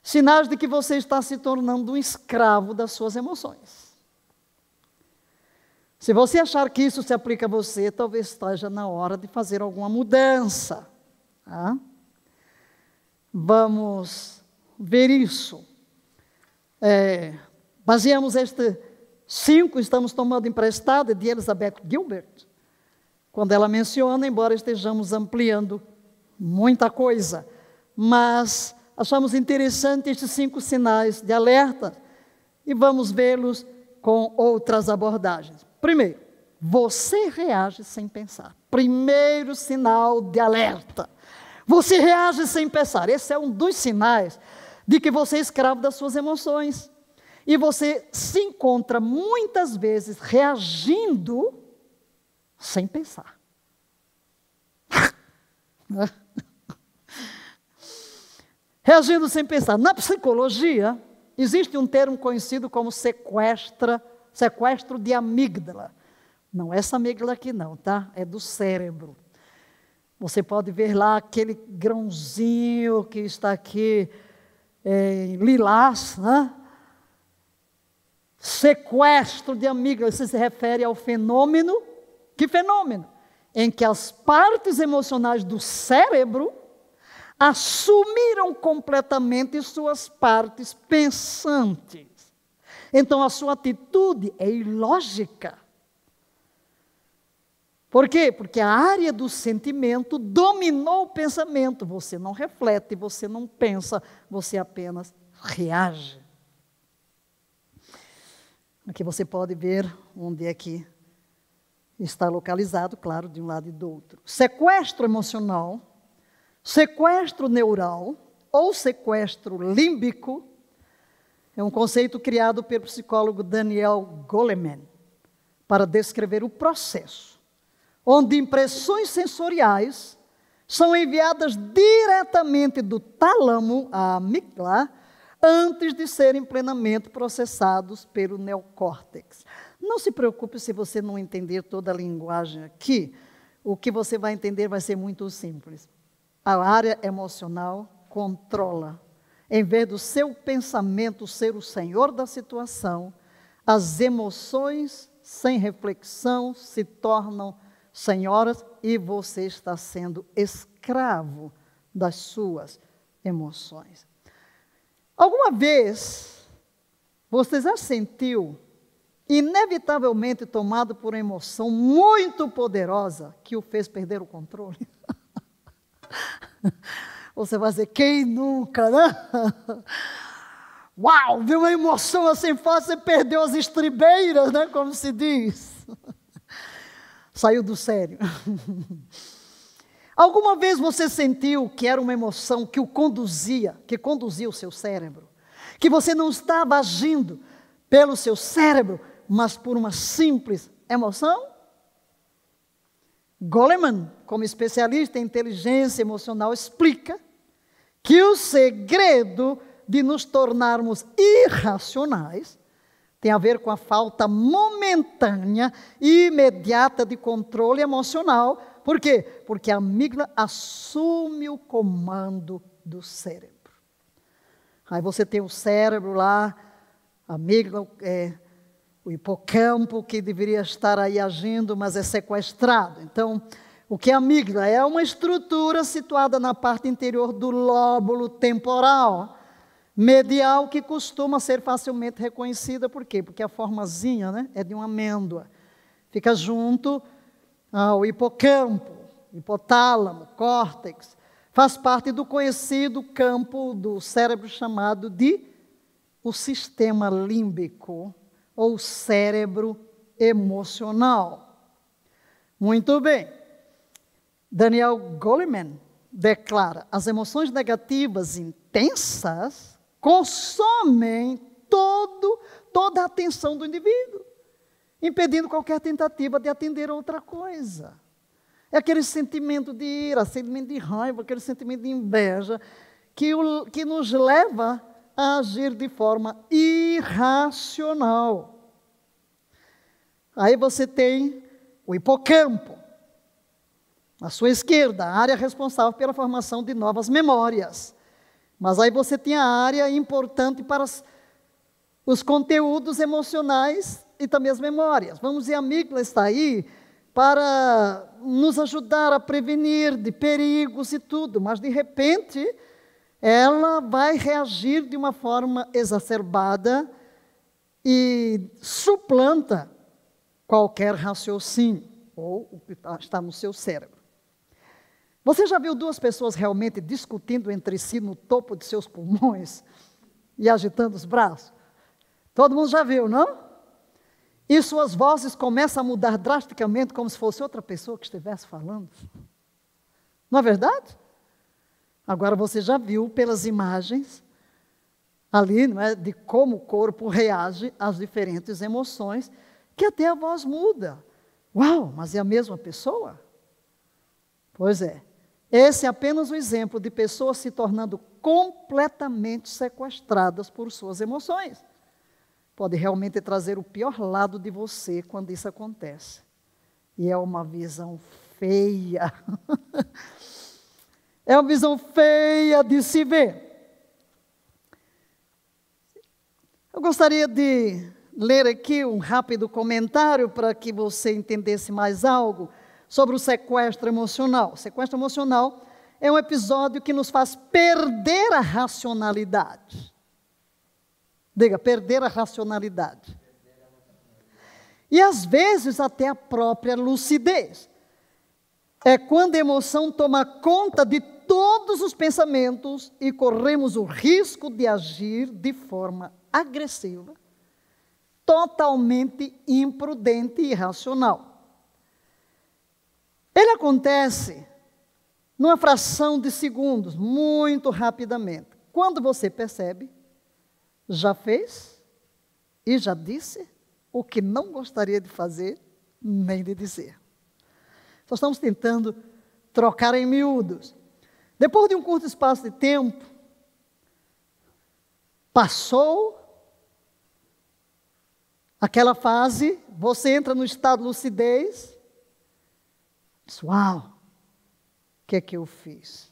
Sinais de que você está se tornando um escravo das suas emoções. Se você achar que isso se aplica a você, talvez esteja na hora de fazer alguma mudança. Tá? Vamos ver isso. Baseamos este 5, estamos tomando emprestado de Elizabeth Gilbert, quando ela menciona, embora estejamos ampliando muita coisa, mas achamos interessante estes 5 sinais de alerta e vamos vê-los com outras abordagens. Primeiro, você reage sem pensar. Primeiro sinal de alerta. Você reage sem pensar. Esse é um dos sinais de que você é escravo das suas emoções. E você se encontra muitas vezes reagindo sem pensar. Reagindo sem pensar. Na psicologia, existe um termo conhecido como sequestro de amígdala. Não é essa amígdala aqui não, tá? É do cérebro. Você pode ver lá aquele grãozinho que está aqui, lilás, né? Sequestro de amígdala, isso se refere ao fenômeno, que fenômeno? Em que as partes emocionais do cérebro assumiram completamente suas partes pensantes. Então a sua atitude é ilógica. Por quê? Porque a área do sentimento dominou o pensamento. Você não reflete, você não pensa, você apenas reage. Aqui você pode ver onde é que está localizado, claro, de um lado e do outro. Sequestro emocional, sequestro neural ou sequestro límbico é um conceito criado pelo psicólogo Daniel Goleman para descrever o processo, onde impressões sensoriais são enviadas diretamente do tálamo à amígdala antes de serem plenamente processados pelo neocórtex. Não se preocupe se você não entender toda a linguagem aqui, o que você vai entender vai ser muito simples. A área emocional controla. Em vez do seu pensamento ser o senhor da situação, as emoções, sem reflexão, se tornam senhoras e você está sendo escravo das suas emoções. Alguma vez você já sentiu, inevitavelmente tomado por uma emoção muito poderosa que o fez perder o controle? Você vai dizer, quem nunca, né? Uau, viu uma emoção assim forte, você perdeu as estribeiras, né? Como se diz. Saiu do sério. Alguma vez você sentiu que era uma emoção que conduzia o seu cérebro? Que você não estava agindo pelo seu cérebro, mas por uma simples emoção? Goleman, como especialista em inteligência emocional, explica que o segredo de nos tornarmos irracionais tem a ver com a falta momentânea e imediata de controle emocional. Por quê? Porque a amígdala assume o comando do cérebro. Aí você tem o cérebro lá, a amígdala, o hipocampo, que deveria estar aí agindo, mas é sequestrado. Então, o que é a amígdala? É uma estrutura situada na parte interior do lóbulo temporal, medial, que costuma ser facilmente reconhecida. Por quê? Porque a formazinha, né, é de uma amêndoa. Fica junto ao hipocampo, hipotálamo, córtex. Faz parte do conhecido campo do cérebro chamado de o sistema límbico, ou cérebro emocional. Muito bem. Daniel Goleman declara: as emoções negativas intensas consomem toda a atenção do indivíduo, impedindo qualquer tentativa de atender a outra coisa. É aquele sentimento de ira, sentimento de raiva, aquele sentimento de inveja que nos leva a agir de forma irracional. Aí você tem o hipocampo, à sua esquerda, a área responsável pela formação de novas memórias. Mas aí você tem a área importante para os conteúdos emocionais e também as memórias. Vamos dizer, a amígdala está aí para nos ajudar a prevenir de perigos e tudo, mas de repente ela vai reagir de uma forma exacerbada e suplanta qualquer raciocínio, ou o que está no seu cérebro. Você já viu duas pessoas realmente discutindo entre si no topo de seus pulmões e agitando os braços? Todo mundo já viu, não? E suas vozes começam a mudar drasticamente, como se fosse outra pessoa que estivesse falando. Não é verdade? Agora você já viu pelas imagens ali, não é, de como o corpo reage às diferentes emoções, que até a voz muda. Uau, mas é a mesma pessoa? Pois é. Esse é apenas um exemplo de pessoas se tornando completamente sequestradas por suas emoções. Pode realmente trazer o pior lado de você quando isso acontece. E é uma visão feia. É uma visão feia de se ver. Eu gostaria de ler aqui um rápido comentário para que você entendesse mais algo sobre o sequestro emocional. O sequestro emocional é um episódio que nos faz perder a racionalidade. Diga, perder a racionalidade. E às vezes até a própria lucidez. É quando a emoção toma conta de todos os pensamentos e corremos o risco de agir de forma agressiva, totalmente imprudente e irracional. Ele acontece numa fração de segundos, muito rapidamente. Quando você percebe, já fez e já disse o que não gostaria de fazer nem de dizer. Só estamos tentando trocar em miúdos. Depois de um curto espaço de tempo, passou aquela fase, você entra no estado de lucidez, diz, uau, o que é que eu fiz?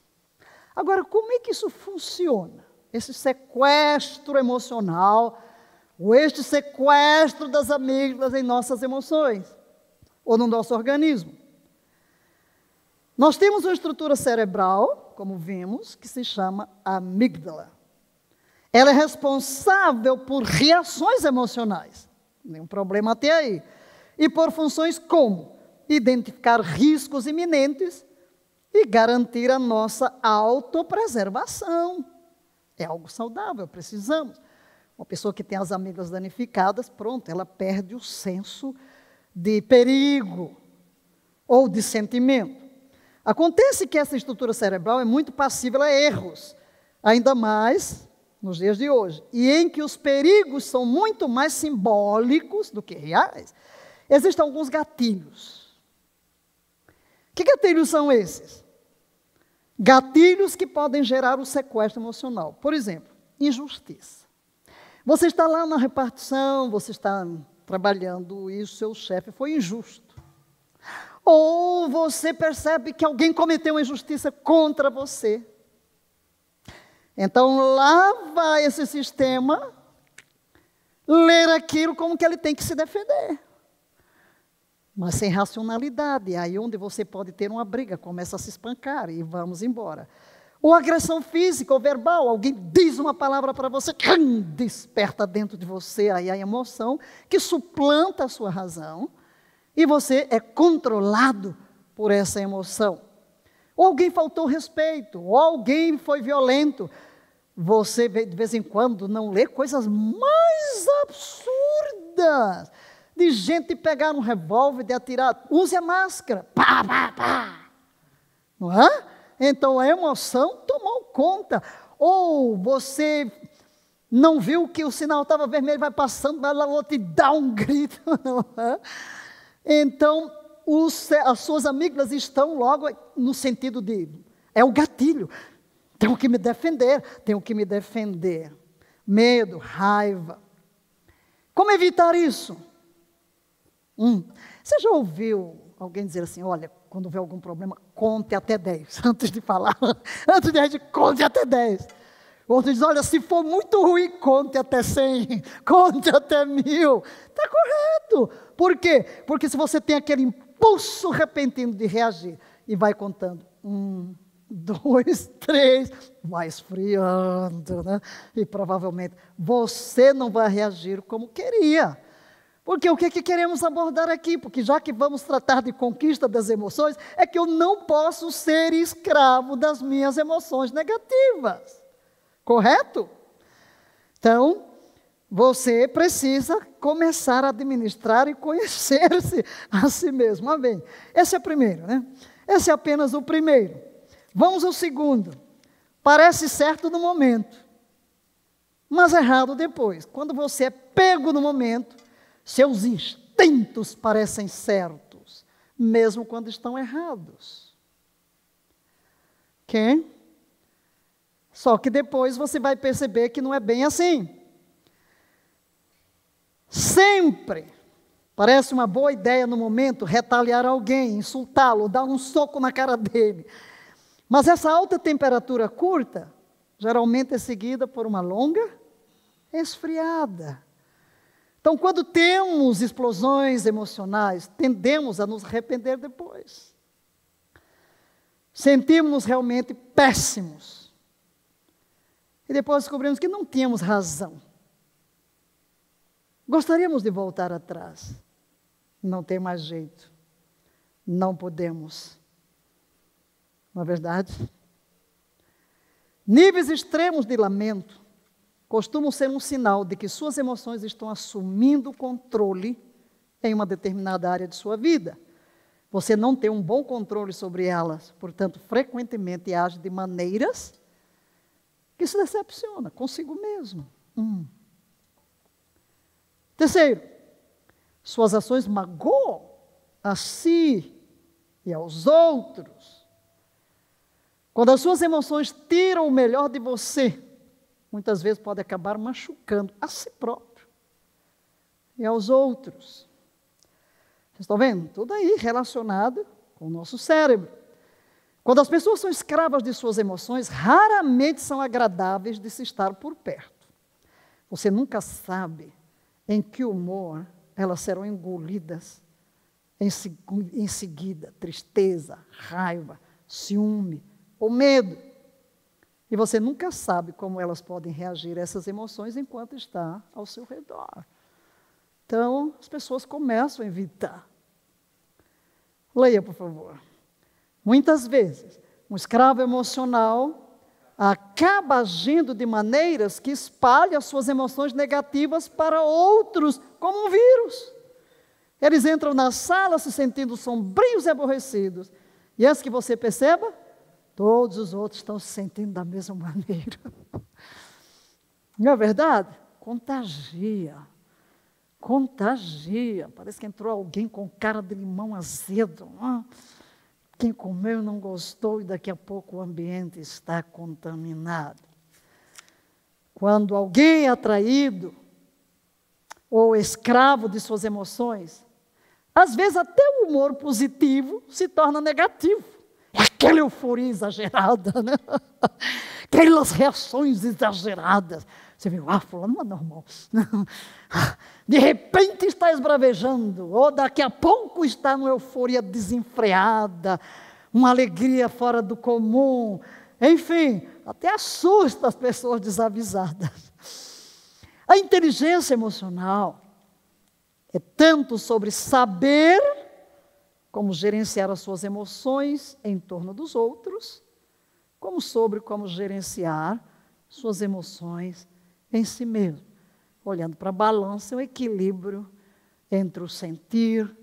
Agora, como é que isso funciona? Esse sequestro emocional, ou este sequestro das amígdalas em nossas emoções, ou no nosso organismo. Nós temos uma estrutura cerebral, como vimos, que se chama amígdala. Ela é responsável por reações emocionais, nenhum problema até aí, e por funções como identificar riscos iminentes e garantir a nossa autopreservação. É algo saudável, precisamos. Uma pessoa que tem as amígdalas danificadas, pronto, ela perde o senso de perigo ou de sentimento. Acontece que essa estrutura cerebral é muito passível a erros, ainda mais nos dias de hoje, e em que os perigos são muito mais simbólicos do que reais. Existem alguns gatilhos. Que gatilhos são esses? Gatilhos que podem gerar o sequestro emocional. Por exemplo, injustiça. Você está lá na repartição, você está trabalhando e o seu chefe foi injusto. Ou você percebe que alguém cometeu uma injustiça contra você. Então, lá vai esse sistema ler aquilo como que ele tem que se defender. Mas sem racionalidade. Aí onde você pode ter uma briga, começa a se espancar e vamos embora. Ou agressão física ou verbal. Alguém diz uma palavra para você, desperta dentro de você aí a emoção que suplanta a sua razão. E você é controlado por essa emoção. Ou alguém faltou respeito, ou alguém foi violento. Você, de vez em quando, não lê coisas mais absurdas. De gente pegar um revólver e atirar. Use a máscara. Pá, pá, pá. Não é? Então a emoção tomou conta. Ou você não viu que o sinal estava vermelho, vai passando, vai lá, o outro e dá um grito. Não é? Então, as suas amígdalas estão logo no sentido de, é o gatilho, tenho que me defender, tenho que me defender. medo, raiva. Como evitar isso? Você já ouviu alguém dizer assim, olha, quando vê algum problema, conte até 10, antes de falar, antes de agir, conte até 10. Outro diz, olha, se for muito ruim, conte até 100, conte até 1000. Está correto. Por quê? Porque se você tem aquele impulso repentino de reagir, e vai contando, 1, 2, 3, vai esfriando, né? E provavelmente você não vai reagir como queria. Porque o que queremos abordar aqui? Porque já que vamos tratar de conquista das emoções, é que eu não posso ser escravo das minhas emoções negativas. Correto? Então, você precisa começar a administrar e conhecer-se a si mesmo. Amém? Esse é o primeiro, né? Esse é apenas o primeiro. Vamos ao segundo. Parece certo no momento, mas errado depois. Quando você é pego no momento, seus instintos parecem certos, mesmo quando estão errados. Ok? Só que depois você vai perceber que não é bem assim. Sempre parece uma boa ideia no momento retaliar alguém, insultá-lo, dar um soco na cara dele. Mas essa alta temperatura curta, geralmente é seguida por uma longa esfriada. Então, quando temos explosões emocionais, tendemos a nos arrepender depois. Sentimos-nos realmente péssimos. E depois descobrimos que não tínhamos razão. Gostaríamos de voltar atrás. Não tem mais jeito. Não podemos. Não é verdade? Níveis extremos de lamento costumam ser um sinal de que suas emoções estão assumindo o controle em uma determinada área de sua vida. Você não tem um bom controle sobre elas, portanto, frequentemente age de maneiras que se decepciona consigo mesmo. Terceiro, suas ações magoam a si e aos outros. Quando as suas emoções tiram o melhor de você, muitas vezes pode acabar machucando a si próprio e aos outros. Vocês estão vendo? Tudo aí relacionado com o nosso cérebro. Quando as pessoas são escravas de suas emoções, raramente são agradáveis de se estar por perto. Você nunca sabe em que humor elas serão engolidas em seguida. Tristeza, raiva, ciúme ou medo. E você nunca sabe como elas podem reagir a essas emoções enquanto está ao seu redor. Então, as pessoas começam a evitar. Leia, por favor. Muitas vezes, um escravo emocional acaba agindo de maneiras que espalham as suas emoções negativas para outros, como um vírus. Eles entram na sala se sentindo sombrios e aborrecidos. E antes que você perceba, todos os outros estão se sentindo da mesma maneira. Não é verdade? Contagia. Contagia. Parece que entrou alguém com cara de limão azedo. Quem comeu não gostou e daqui a pouco o ambiente está contaminado. Quando alguém é atraído ou escravo de suas emoções, às vezes até o humor positivo se torna negativo. É aquela euforia exagerada, né? Aquelas reações exageradas. Você vê, fulano não é normal. De repente está esbravejando, ou daqui a pouco está numa euforia desenfreada, uma alegria fora do comum. Enfim, até assusta as pessoas desavisadas. A inteligência emocional é tanto sobre saber como gerenciar as suas emoções em torno dos outros, como sobre como gerenciar suas emoções em si mesmo, olhando para a balança, o equilíbrio entre o sentir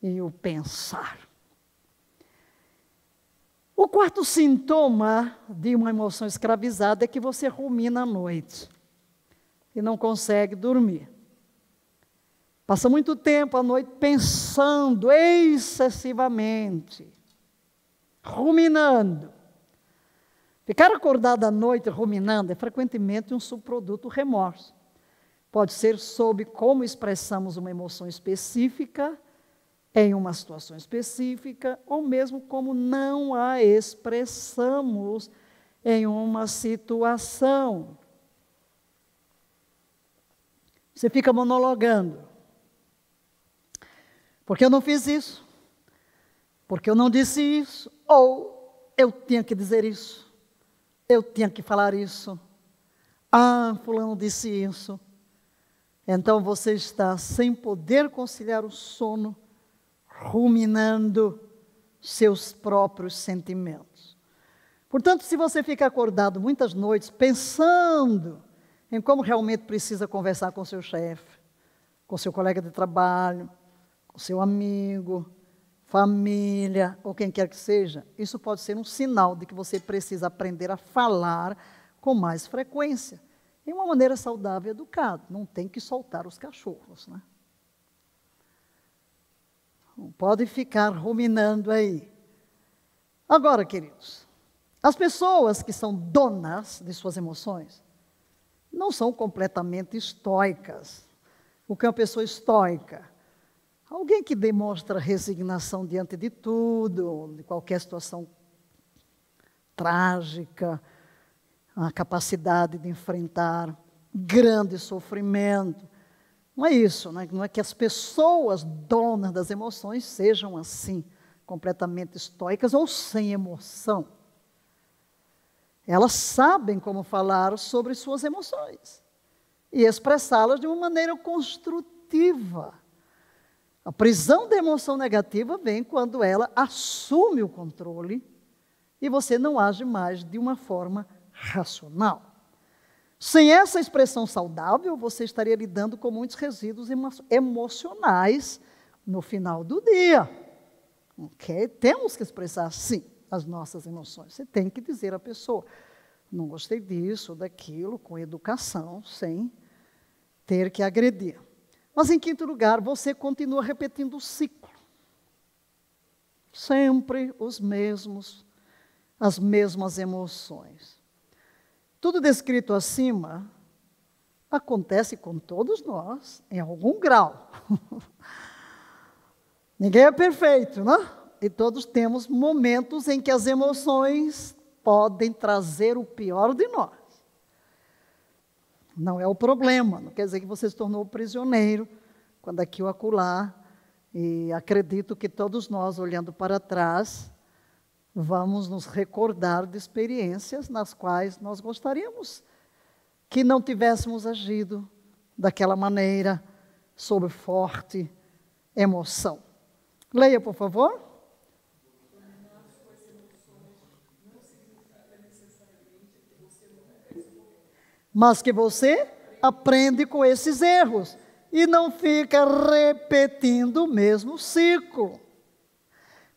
e o pensar. O quarto sintoma de uma emoção escravizada é que você rumina à noite e não consegue dormir. Passa muito tempo à noite pensando excessivamente, ruminando. Ficar acordado à noite ruminando é frequentemente um subproduto do remorso. Pode ser sobre como expressamos uma emoção específica em uma situação específica, ou mesmo como não a expressamos em uma situação. Você fica monologando. Porque eu não fiz isso? Porque eu não disse isso? Ou eu tinha que dizer isso? Eu tinha que falar isso? Ah, fulano disse isso. Então você está sem poder conciliar o sono, ruminando seus próprios sentimentos. Portanto, se você fica acordado muitas noites pensando em como realmente precisa conversar com seu chefe, com seu colega de trabalho, com seu amigo, família, ou quem quer que seja, isso pode ser um sinal de que você precisa aprender a falar com mais frequência, de uma maneira saudável e educada. Não tem que soltar os cachorros, né? Não pode ficar ruminando aí. Agora, queridos, as pessoas que são donas de suas emoções não são completamente estoicas. O que é uma pessoa estoica? Alguém que demonstra resignação diante de tudo, de qualquer situação trágica, a capacidade de enfrentar grande sofrimento. Não é isso, né? Não é que as pessoas donas das emoções sejam assim, completamente estoicas ou sem emoção. Elas sabem como falar sobre suas emoções e expressá-las de uma maneira construtiva. A prisão da emoção negativa vem quando ela assume o controle e você não age mais de uma forma racional. Sem essa expressão saudável, você estaria lidando com muitos resíduos emocionais no final do dia. Okay? Temos que expressar, sim, as nossas emoções. Você tem que dizer à pessoa, não gostei disso, daquilo, com educação, sem ter que agredir. Mas, em quinto lugar, você continua repetindo o ciclo. Sempre as mesmas emoções. Tudo descrito acima acontece com todos nós, em algum grau. Ninguém é perfeito, né? E todos temos momentos em que as emoções podem trazer o pior de nós. Não é o problema, não quer dizer que você se tornou prisioneiro, quando aqui ou acolá, e acredito que todos nós, olhando para trás, vamos nos recordar de experiências nas quais nós gostaríamos que não tivéssemos agido daquela maneira, sob forte emoção. Leia, por favor. Mas que você aprende com esses erros e não fica repetindo o mesmo ciclo.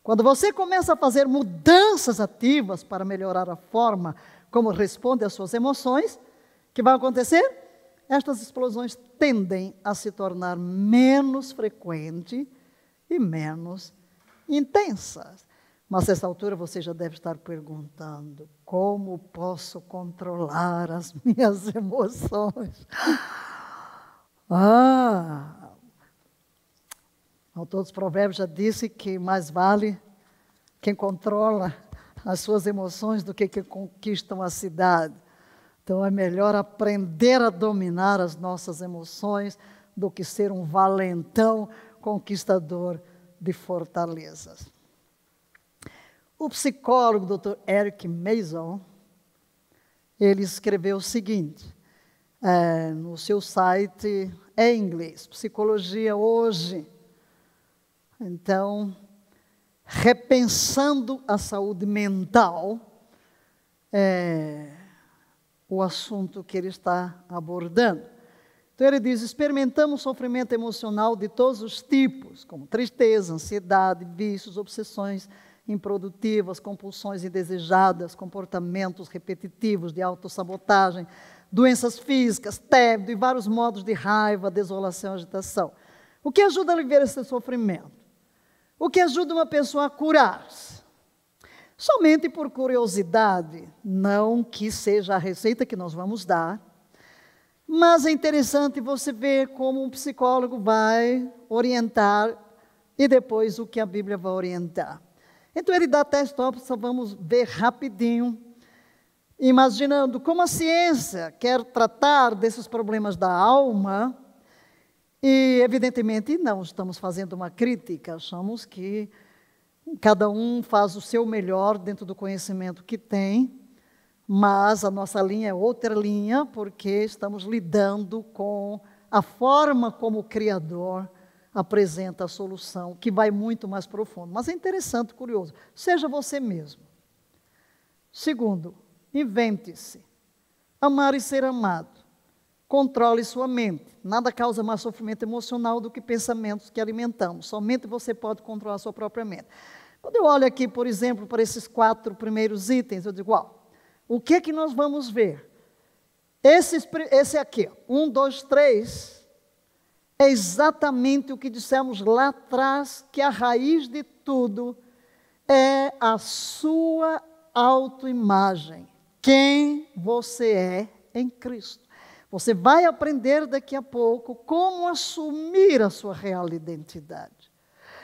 Quando você começa a fazer mudanças ativas para melhorar a forma como responde às suas emoções, o que vai acontecer? Estas explosões tendem a se tornar menos frequentes e menos intensas. Mas, a essa altura, você já deve estar perguntando, como posso controlar as minhas emoções? O autor dos Provérbios já disse que mais vale quem controla as suas emoções do que conquistam a cidade. Então, é melhor aprender a dominar as nossas emoções do que ser um valentão conquistador de fortalezas. O psicólogo Dr. Eric Mason, ele escreveu o seguinte, no seu site em inglês, Psicologia Hoje. Então, repensando a saúde mental, o assunto que ele está abordando. Então ele diz, experimentamos sofrimento emocional de todos os tipos, como tristeza, ansiedade, vícios, obsessões improdutivas, compulsões indesejadas, comportamentos repetitivos de autossabotagem, doenças físicas, tédio e vários modos de raiva, desolação e agitação. O que ajuda a aliviar esse sofrimento? O que ajuda uma pessoa a curar-se? Somente por curiosidade, não que seja a receita que nós vamos dar, mas é interessante você ver como um psicólogo vai orientar e depois o que a Bíblia vai orientar. Então ele dá 10 tópicos, só vamos ver rapidinho, imaginando como a ciência quer tratar desses problemas da alma, e evidentemente não estamos fazendo uma crítica, achamos que cada um faz o seu melhor dentro do conhecimento que tem, mas a nossa linha é outra linha, porque estamos lidando com a forma como o Criador apresenta a solução, que vai muito mais profundo. Mas é interessante, curioso. Seja você mesmo. Segundo, invente-se. Amar e ser amado. Controle sua mente. Nada causa mais sofrimento emocional do que pensamentos que alimentamos. Somente você pode controlar a sua própria mente. Quando eu olho aqui, por exemplo, para esses 4 primeiros itens, eu digo, o que é que nós vamos ver? Esse aqui, 1, 2, 3, é exatamente o que dissemos lá atrás, que a raiz de tudo é a sua autoimagem. Quem você é em Cristo. Você vai aprender daqui a pouco como assumir a sua real identidade.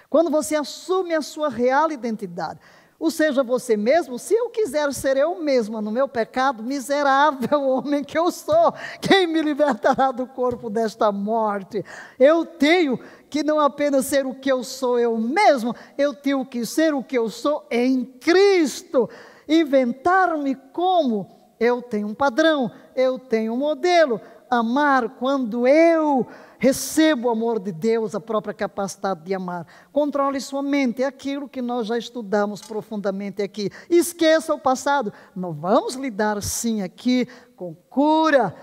Quando você assume a sua real identidade, ou seja, você mesmo, se eu quiser ser eu mesma no meu pecado, miserável homem que eu sou, quem me libertará do corpo desta morte? Eu tenho que não apenas ser o que eu sou eu mesmo, eu tenho que ser o que eu sou em Cristo. Inventar-me como eu tenho um padrão, eu tenho um modelo. Amar quando eu recebo o amor de Deus, a própria capacidade de amar. Controle sua mente, é aquilo que nós já estudamos profundamente aqui. Esqueça o passado. Nós vamos lidar sim aqui com cura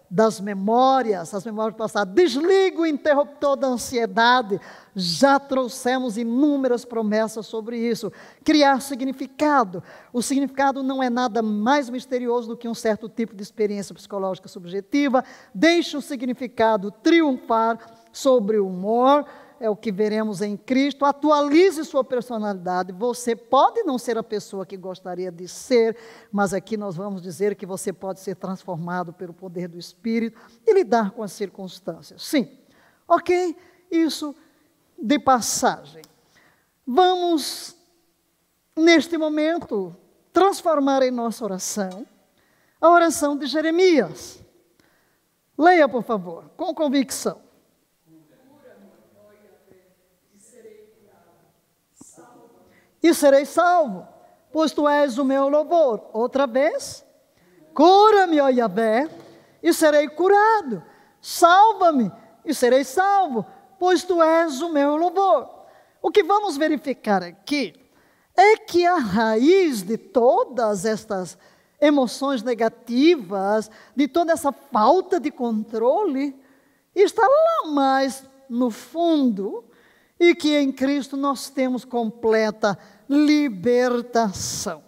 das memórias, as memórias passadas. Desliga o interruptor da ansiedade. Já trouxemos inúmeras promessas sobre isso. Criar significado. O significado não é nada mais misterioso do que um certo tipo de experiência psicológica subjetiva. Deixe o significado triunfar sobre o humor. É o que veremos em Cristo. Atualize sua personalidade. Você pode não ser a pessoa que gostaria de ser, mas aqui nós vamos dizer que você pode ser transformado pelo poder do Espírito e lidar com as circunstâncias. Sim, ok? Isso de passagem. Vamos, neste momento, transformar em nossa oração a oração de Jeremias. Leia, por favor, com convicção. E serei salvo, pois tu és o meu louvor. Outra vez, cura-me, ó Yahvé, e serei curado. Salva-me, e serei salvo, pois tu és o meu louvor. O que vamos verificar aqui é que a raiz de todas estas emoções negativas, de toda essa falta de controle, está lá mais no fundo, e que em Cristo nós temos completa libertação.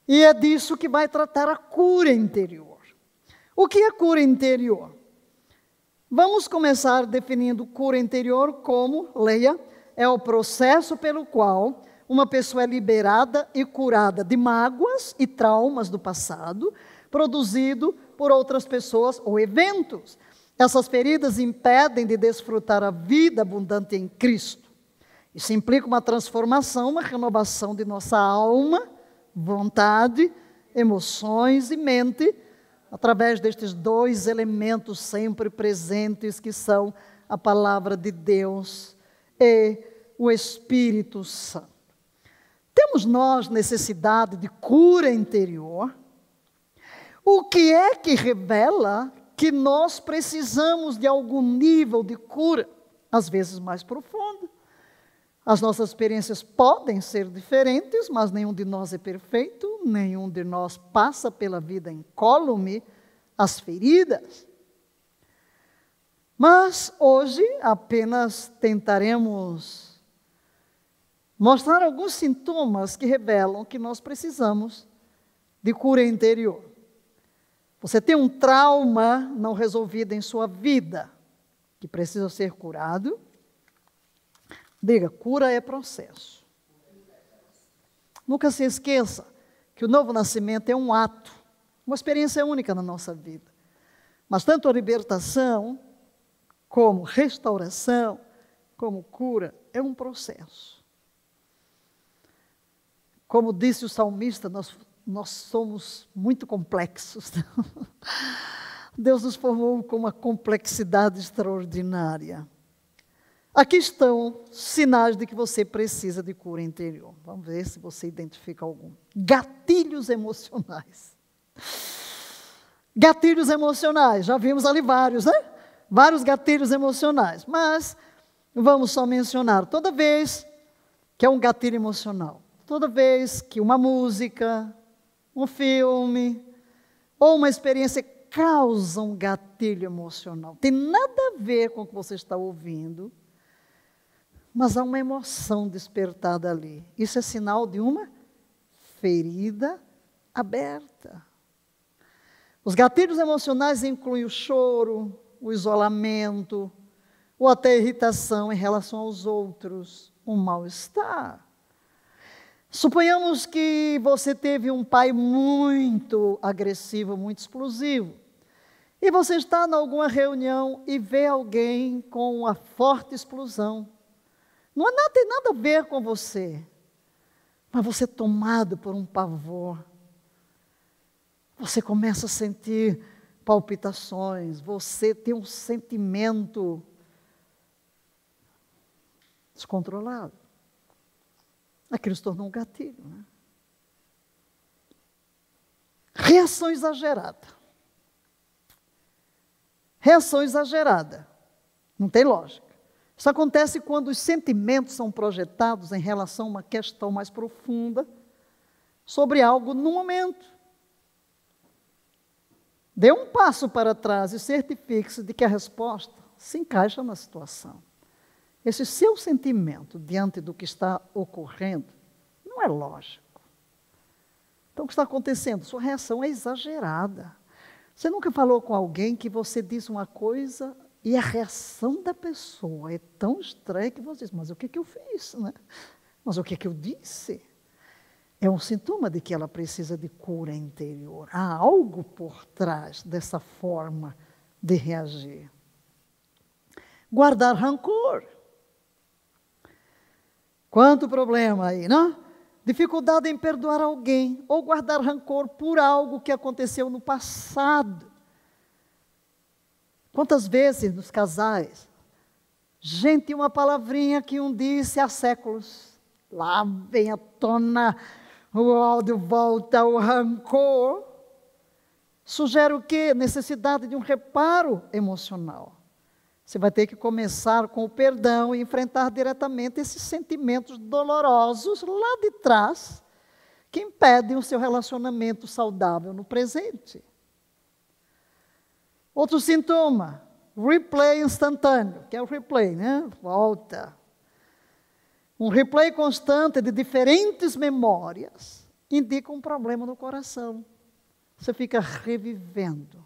E é disso que vai tratar a cura interior. O que é cura interior? Vamos começar definindo cura interior como, leia, é o processo pelo qual uma pessoa é liberada e curada de mágoas e traumas do passado, produzido por outras pessoas ou eventos. Essas feridas impedem de desfrutar a vida abundante em Cristo. Isso implica uma transformação, uma renovação de nossa alma, vontade, emoções e mente, através destes 2 elementos sempre presentes, que são a palavra de Deus e o Espírito Santo. Temos nós necessidade de cura interior? O que é que revela que nós precisamos de algum nível de cura, às vezes mais profunda? As nossas experiências podem ser diferentes, mas nenhum de nós é perfeito, nenhum de nós passa pela vida incólume as feridas. Mas hoje apenas tentaremos mostrar alguns sintomas que revelam que nós precisamos de cura interior. Você tem um trauma não resolvido em sua vida, que precisa ser curado. Diga, cura é processo. Nunca se esqueça que o novo nascimento é um ato, uma experiência única na nossa vida. Mas tanto a libertação, como restauração, como cura, é um processo. Como disse o salmista, nós somos muito complexos. Deus nos formou com uma complexidade extraordinária. Aqui estão sinais de que você precisa de cura interior. Vamos ver se você identifica algum. Gatilhos emocionais. Gatilhos emocionais, já vimos ali vários, né? Vários gatilhos emocionais, mas vamos só mencionar. Toda vez que é um gatilho emocional, toda vez que uma música, um filme ou uma experiência causa um gatilho emocional, tem nada a ver com o que você está ouvindo, mas há uma emoção despertada ali. Isso é sinal de uma ferida aberta. Os gatilhos emocionais incluem o choro, o isolamento, ou até a irritação em relação aos outros, um mal-estar. Suponhamos que você teve um pai muito agressivo, muito explosivo, e você está em alguma reunião e vê alguém com uma forte explosão. Não tem nada a ver com você, mas você é tomado por um pavor. Você começa a sentir palpitações, você tem um sentimento descontrolado. Aquilo se tornou um gatilho, né? Reação exagerada. Reação exagerada. Não tem lógica. Isso acontece quando os sentimentos são projetados em relação a uma questão mais profunda sobre algo no momento. Dê um passo para trás e certifique-se de que a resposta se encaixa na situação. Esse seu sentimento diante do que está ocorrendo não é lógico. Então, o que está acontecendo? Sua reação é exagerada. Você nunca falou com alguém que você diz uma coisa e a reação da pessoa é tão estranha que você diz, mas o que eu fiz, né? Mas o que eu disse? É um sintoma de que ela precisa de cura interior. Há algo por trás dessa forma de reagir. Guardar rancor. Quanto problema aí, não? Dificuldade em perdoar alguém ou guardar rancor por algo que aconteceu no passado. Quantas vezes nos casais, gente, uma palavrinha que um disse há séculos, lá vem à tona o ódio, volta o rancor, sugere o quê? Necessidade de um reparo emocional. Você vai ter que começar com o perdão e enfrentar diretamente esses sentimentos dolorosos lá de trás, que impedem o seu relacionamento saudável no presente. Outro sintoma, replay instantâneo, que é o replay, né? Volta. Um replay constante de diferentes memórias indica um problema no coração. Você fica revivendo.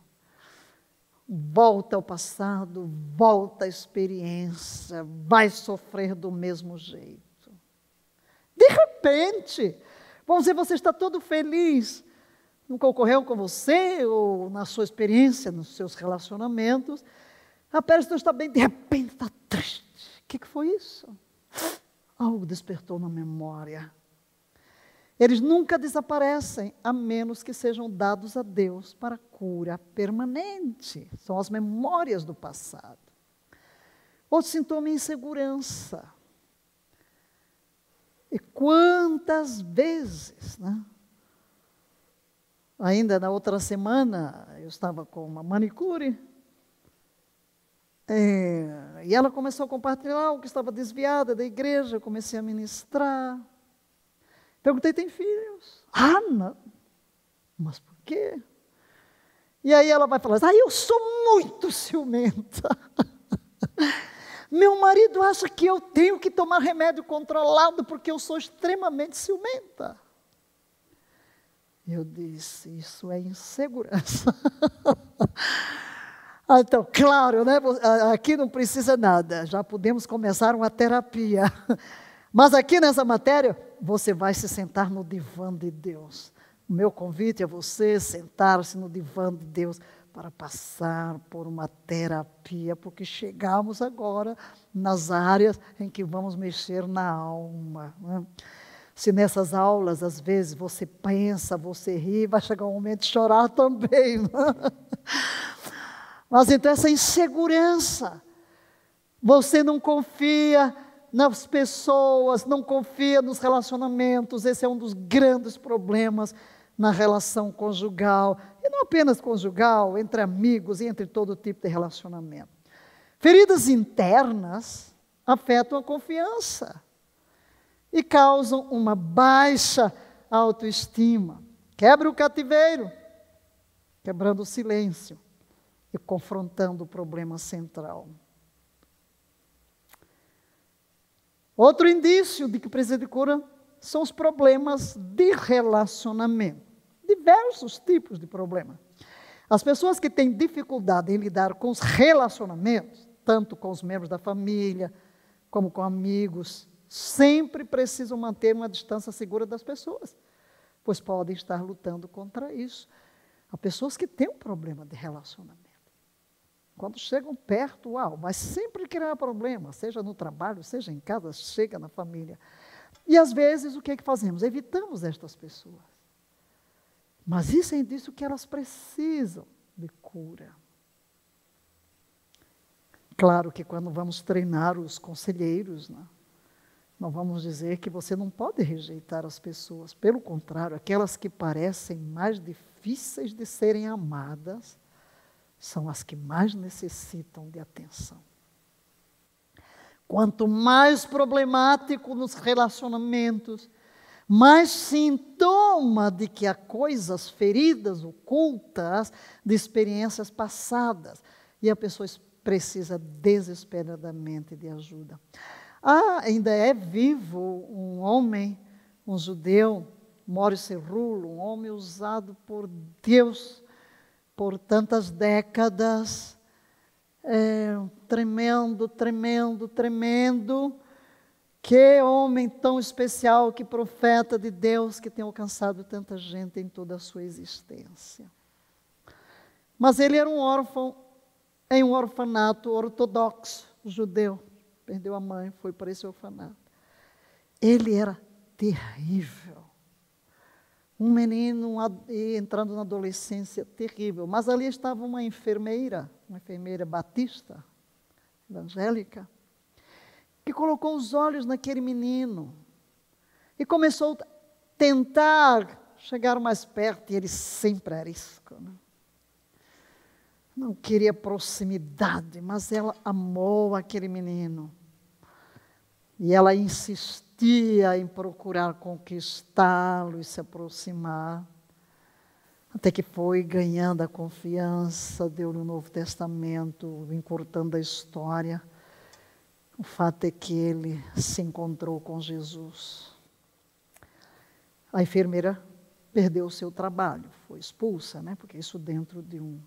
Volta ao passado, volta à experiência, vai sofrer do mesmo jeito. De repente, vamos dizer, você está todo feliz. Nunca ocorreu com você, ou na sua experiência, nos seus relacionamentos. A pessoa está bem, de repente está triste. O que foi isso? Algo despertou na memória. Eles nunca desaparecem, a menos que sejam dados a Deus para cura permanente. São as memórias do passado. Outro sintoma é insegurança. E quantas vezes, né? Ainda na outra semana, eu estava com uma manicure, e ela começou a compartilhar algo que estava desviada da igreja, eu comecei a ministrar. Perguntei, tem filhos? Ah, não. Mas por quê? E aí ela vai falar, eu sou muito ciumenta. Meu marido acha que eu tenho que tomar remédio controlado porque eu sou extremamente ciumenta. Eu disse, isso é insegurança. Então, claro, né? Aqui não precisa nada, já podemos começar uma terapia. Mas aqui nessa matéria, você vai se sentar no divã de Deus. O meu convite é você sentar-se no divã de Deus para passar por uma terapia, porque chegamos agora nas áreas em que vamos mexer na alma, né? Se nessas aulas, às vezes, você pensa, você ri, vai chegar um momento de chorar também, né? Mas então essa insegurança, você não confia nas pessoas, não confia nos relacionamentos, esse é um dos grandes problemas na relação conjugal, e não apenas conjugal, entre amigos e entre todo tipo de relacionamento. Feridas internas afetam a confiança e causam uma baixa autoestima. Quebra o cativeiro, quebrando o silêncio e confrontando o problema central. Outro indício de que precisa de cura são os problemas de relacionamento. Diversos tipos de problemas. As pessoas que têm dificuldade em lidar com os relacionamentos, tanto com os membros da família, como com amigos, sempre precisam manter uma distância segura das pessoas, pois podem estar lutando contra isso. Há pessoas que têm um problema de relacionamento. Quando chegam perto, uau, mas sempre criar problema, seja no trabalho, seja em casa, chega na família. E às vezes o que é que fazemos? Evitamos estas pessoas. Mas isso é indício que elas precisam de cura. Claro que quando vamos treinar os conselheiros, né, não vamos dizer que você não pode rejeitar as pessoas. Pelo contrário, aquelas que parecem mais difíceis de serem amadas são as que mais necessitam de atenção. Quanto mais problemático nos relacionamentos, mais sintoma de que há coisas, feridas ocultas de experiências passadas. E a pessoa precisa desesperadamente de ajuda. Ainda é vivo um homem, um judeu, Maurice Cerullo, um homem usado por Deus por tantas décadas. Tremendo, tremendo, tremendo. Que homem tão especial, que profeta de Deus, que tem alcançado tanta gente em toda a sua existência. Mas ele era um órfão em um orfanato ortodoxo, judeu. Perdeu a mãe, foi para esse orfanato. Ele era terrível. Um menino entrando na adolescência terrível. Mas ali estava uma enfermeira batista, evangélica, que colocou os olhos naquele menino e começou a tentar chegar mais perto, e ele sempre era arisco, né? Não queria proximidade, mas ela amou aquele menino. E ela insistia em procurar conquistá-lo e se aproximar, até que foi ganhando a confiança, deu-lhe o Novo Testamento, encurtando a história. O fato é que ele se encontrou com Jesus. A enfermeira perdeu o seu trabalho, foi expulsa, né? Porque isso dentro de um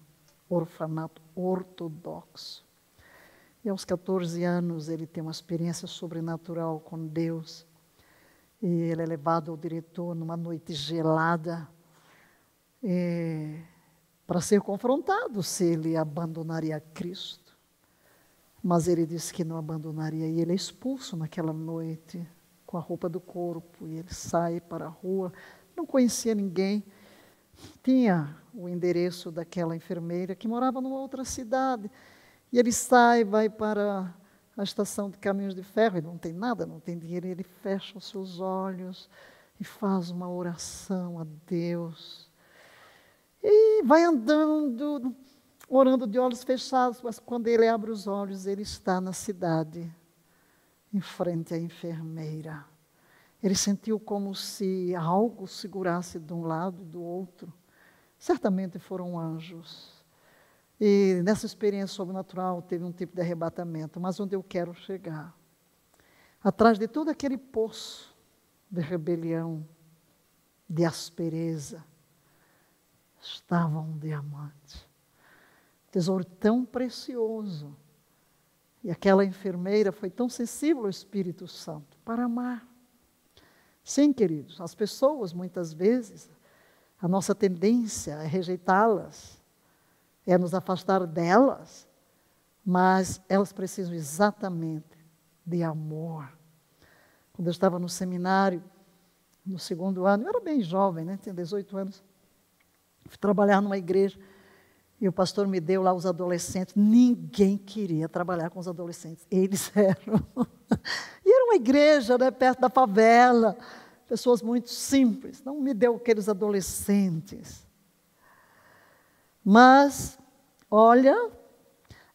orfanato ortodoxo. E aos 14 anos ele tem uma experiência sobrenatural com Deus. E ele é levado ao diretor numa noite gelada para ser confrontado se ele abandonaria Cristo. Mas ele disse que não abandonaria, e ele é expulso naquela noite com a roupa do corpo, e ele sai para a rua, não conhecia ninguém, tinha o endereço daquela enfermeira que morava numa outra cidade, e ele sai, vai para a estação de caminhos de ferro, ele não tem nada, não tem dinheiro, e ele fecha os seus olhos e faz uma oração a Deus, e vai andando, orando de olhos fechados, mas quando ele abre os olhos, ele está na cidade, em frente à enfermeira. Ele sentiu como se algo segurasse de um lado e do outro. Certamente foram anjos. E nessa experiência sobrenatural teve um tipo de arrebatamento, mas onde eu quero chegar? Atrás de todo aquele poço de rebelião, de aspereza, estava um diamante. Tesouro tão precioso E aquela enfermeira foi tão sensível ao Espírito Santo para amar. Sim, queridos, as pessoas, muitas vezes, a nossa tendência é rejeitá-las, é nos afastar delas, mas elas precisam exatamente de amor. Quando eu estava no seminário, no 2º ano, eu era bem jovem, né? Tinha 18 anos, fui trabalhar numa igreja, e o pastor me deu lá os adolescentes. Ninguém queria trabalhar com os adolescentes, eles eram. E era uma igreja, né, perto da favela, pessoas muito simples, não me deu aqueles adolescentes. Mas, olha,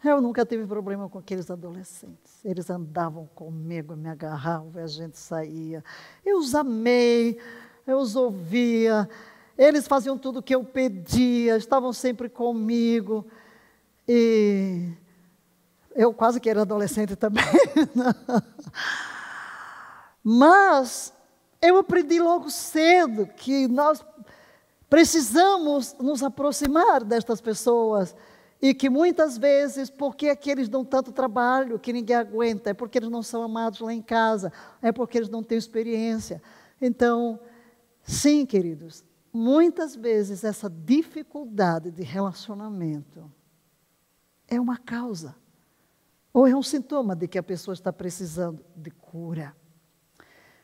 eu nunca tive problema com aqueles adolescentes. Eles andavam comigo, me agarravam e a gente saía. Eu os amei, eu os ouvia, eles faziam tudo o que eu pedia, estavam sempre comigo. E eu quase que era adolescente também. Mas eu aprendi logo cedo que nós precisamos nos aproximar destas pessoas e que muitas vezes, porque é que eles dão tanto trabalho que ninguém aguenta, é porque eles não são amados lá em casa, é porque eles não têm experiência. Então, sim, queridos, muitas vezes essa dificuldade de relacionamento é uma causa, ou é um sintoma de que a pessoa está precisando de cura.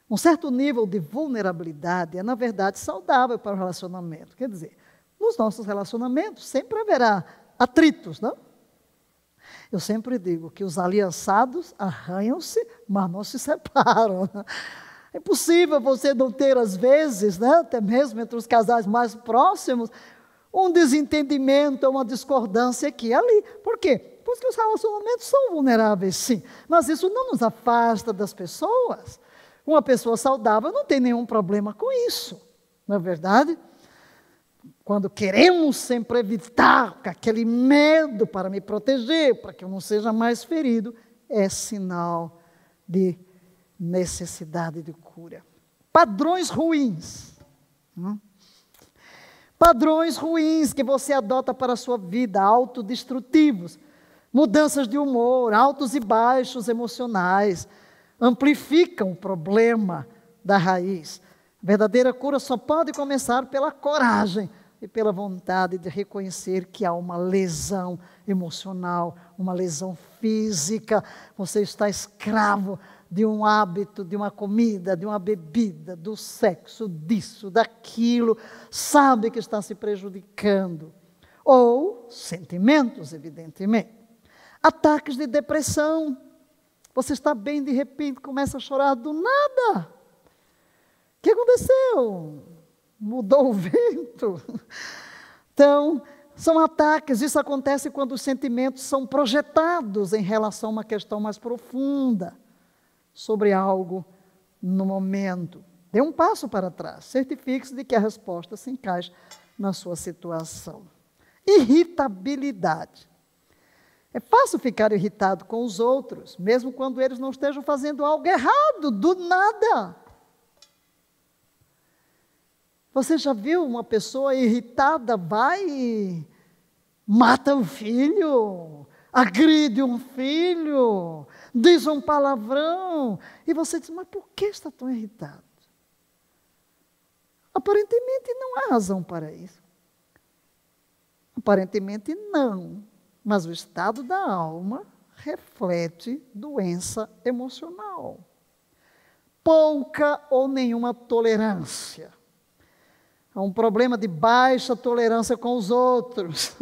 Um certo nível de vulnerabilidade é, na verdade, saudável para o relacionamento. Quer dizer, nos nossos relacionamentos sempre haverá atritos, não? Eu sempre digo que os aliançados arranham-se, mas não se separam. É possível você não ter, às vezes, né, até mesmo entre os casais mais próximos, um desentendimento, uma discordância aqui e ali. Por quê? Porque os relacionamentos são vulneráveis, sim. Mas isso não nos afasta das pessoas. Uma pessoa saudável não tem nenhum problema com isso, não é verdade? Quando queremos sempre evitar aquele medo para me proteger, para que eu não seja mais ferido, é sinal de necessidade de cura. Padrões ruins. Padrões ruins que você adota para a sua vida, autodestrutivos. Mudanças de humor, altos e baixos emocionais, amplificam o problema da raiz. A verdadeira cura só pode começar pela coragem e pela vontade de reconhecer que há uma lesão emocional, uma lesão física. Você está escravo de um hábito, de uma comida, de uma bebida, do sexo, disso, daquilo, sabe que está se prejudicando. Ou sentimentos, evidentemente. Ataques de depressão. Você está bem, de repente começa a chorar do nada. O que aconteceu? Mudou o vento? Então, são ataques. Isso acontece quando os sentimentos são projetados em relação a uma questão mais profunda, sobre algo no momento. Dê um passo para trás. Certifique-se de que a resposta se encaixa na sua situação. Irritabilidade. É fácil ficar irritado com os outros, mesmo quando eles não estejam fazendo algo errado, do nada. Você já viu uma pessoa irritada, vai e mata um filho, agride um filho, diz um palavrão, e você diz, mas por que está tão irritado? Aparentemente não há razão para isso. Aparentemente não. Mas o estado da alma reflete doença emocional. Pouca ou nenhuma tolerância. Há um problema de baixa tolerância com os outros.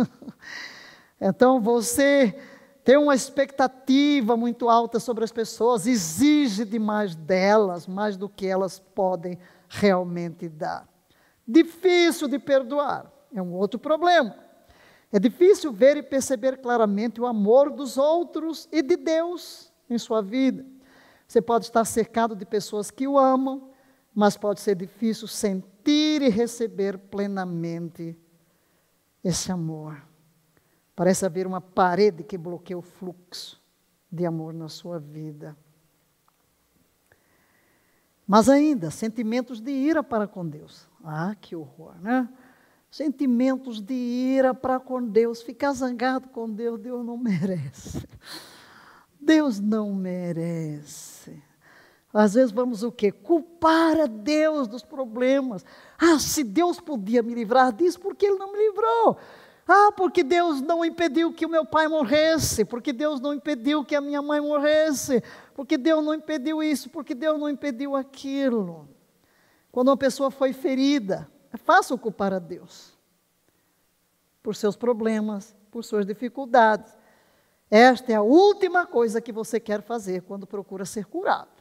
Então você tem uma expectativa muito alta sobre as pessoas, exige demais delas, mais do que elas podem realmente dar. Difícil de perdoar, é um outro problema. É difícil ver e perceber claramente o amor dos outros e de Deus em sua vida. Você pode estar cercado de pessoas que o amam, mas pode ser difícil sentir e receber plenamente esse amor. Parece haver uma parede que bloqueia o fluxo de amor na sua vida. Mas ainda, sentimentos de ira para com Deus. Ah, que horror, né? Sentimentos de ira para com Deus, ficar zangado com Deus, Deus não merece. Deus não merece. Às vezes vamos o quê? Culpar a Deus dos problemas. Ah, se Deus podia me livrar disso, por que Ele não me livrou? Ah, porque Deus não impediu que o meu pai morresse, porque Deus não impediu que a minha mãe morresse, porque Deus não impediu isso, porque Deus não impediu aquilo. Quando uma pessoa foi ferida, é fácil culpar a Deus por seus problemas, por suas dificuldades. Esta é a última coisa que você quer fazer quando procura ser curado.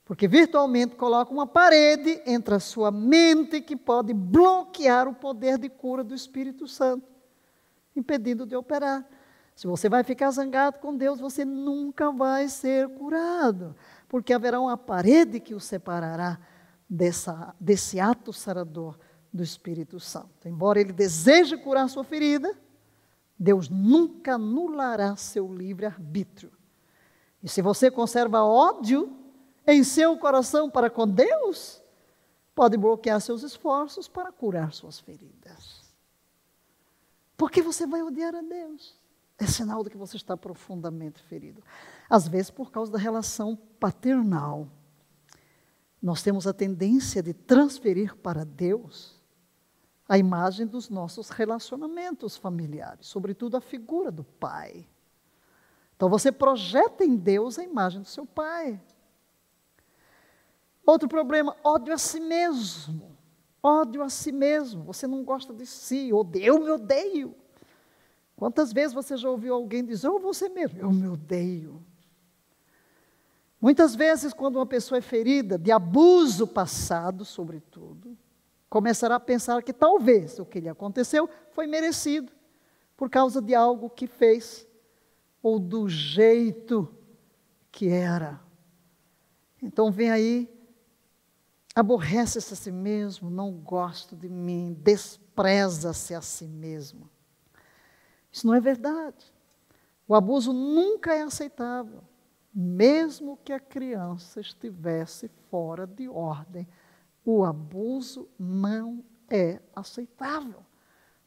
Porque virtualmente coloca uma parede entre a sua mente que pode bloquear o poder de cura do Espírito Santo, impedindo de operar. Se você vai ficar zangado com Deus, você nunca vai ser curado, porque haverá uma parede que o separará desse ato sarador do Espírito Santo. Embora Ele deseje curar sua ferida, Deus nunca anulará seu livre-arbítrio. E se você conserva ódio em seu coração para com Deus, pode bloquear seus esforços para curar suas feridas. Porque você vai odiar a Deus. É sinal de que você está profundamente ferido. Às vezes por causa da relação paternal. Nós temos a tendência de transferir para Deus a imagem dos nossos relacionamentos familiares, sobretudo a figura do pai. Então você projeta em Deus a imagem do seu pai. Outro problema, ódio a si mesmo. Ódio a si mesmo. Você não gosta de si. Eu me odeio. Quantas vezes você já ouviu alguém dizer, você mesmo, eu me odeio. Muitas vezes, quando uma pessoa é ferida, de abuso passado, sobretudo, começará a pensar que talvez o que lhe aconteceu foi merecido, por causa de algo que fez, ou do jeito que era. Então vem aí, aborrece-se a si mesmo, não gosta de mim, despreza-se a si mesmo. Isso não é verdade. O abuso nunca é aceitável, mesmo que a criança estivesse fora de ordem. O abuso não é aceitável.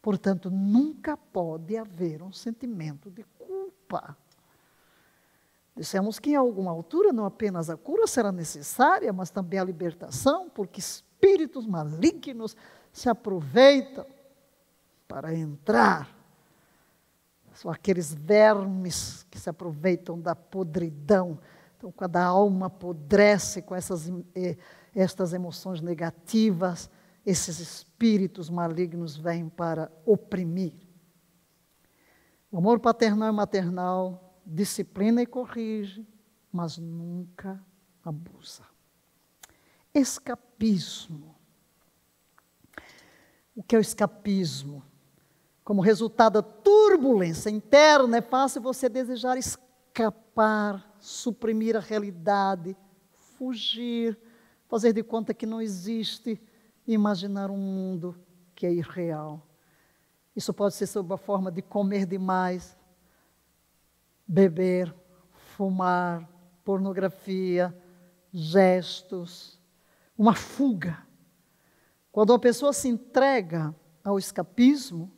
Portanto, nunca pode haver um sentimento de culpa. Dissemos que em alguma altura não apenas a cura será necessária, mas também a libertação, porque espíritos malignos se aproveitam para entrar. São aqueles vermes que se aproveitam da podridão. Então, quando a alma apodrece com estas emoções negativas, esses espíritos malignos vêm para oprimir. O amor paternal e maternal disciplina e corrige, mas nunca abusa. Escapismo. O que é o escapismo? Como resultado da turbulência interna, é fácil você desejar escapar, suprimir a realidade, fugir, fazer de conta que não existe e imaginar um mundo que é irreal. Isso pode ser sob a forma de comer demais, beber, fumar, pornografia, gestos, uma fuga. Quando a pessoa se entrega ao escapismo,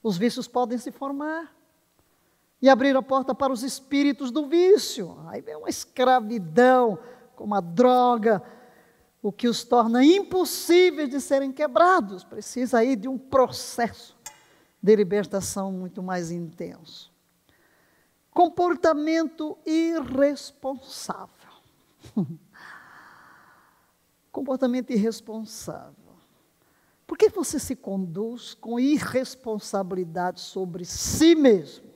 os vícios podem se formar e abrir a porta para os espíritos do vício. Aí vem uma escravidão, como a droga, o que os torna impossíveis de serem quebrados. Precisa aí de um processo de libertação muito mais intenso. Comportamento irresponsável. Comportamento irresponsável. Por que você se conduz com irresponsabilidade sobre si mesmo?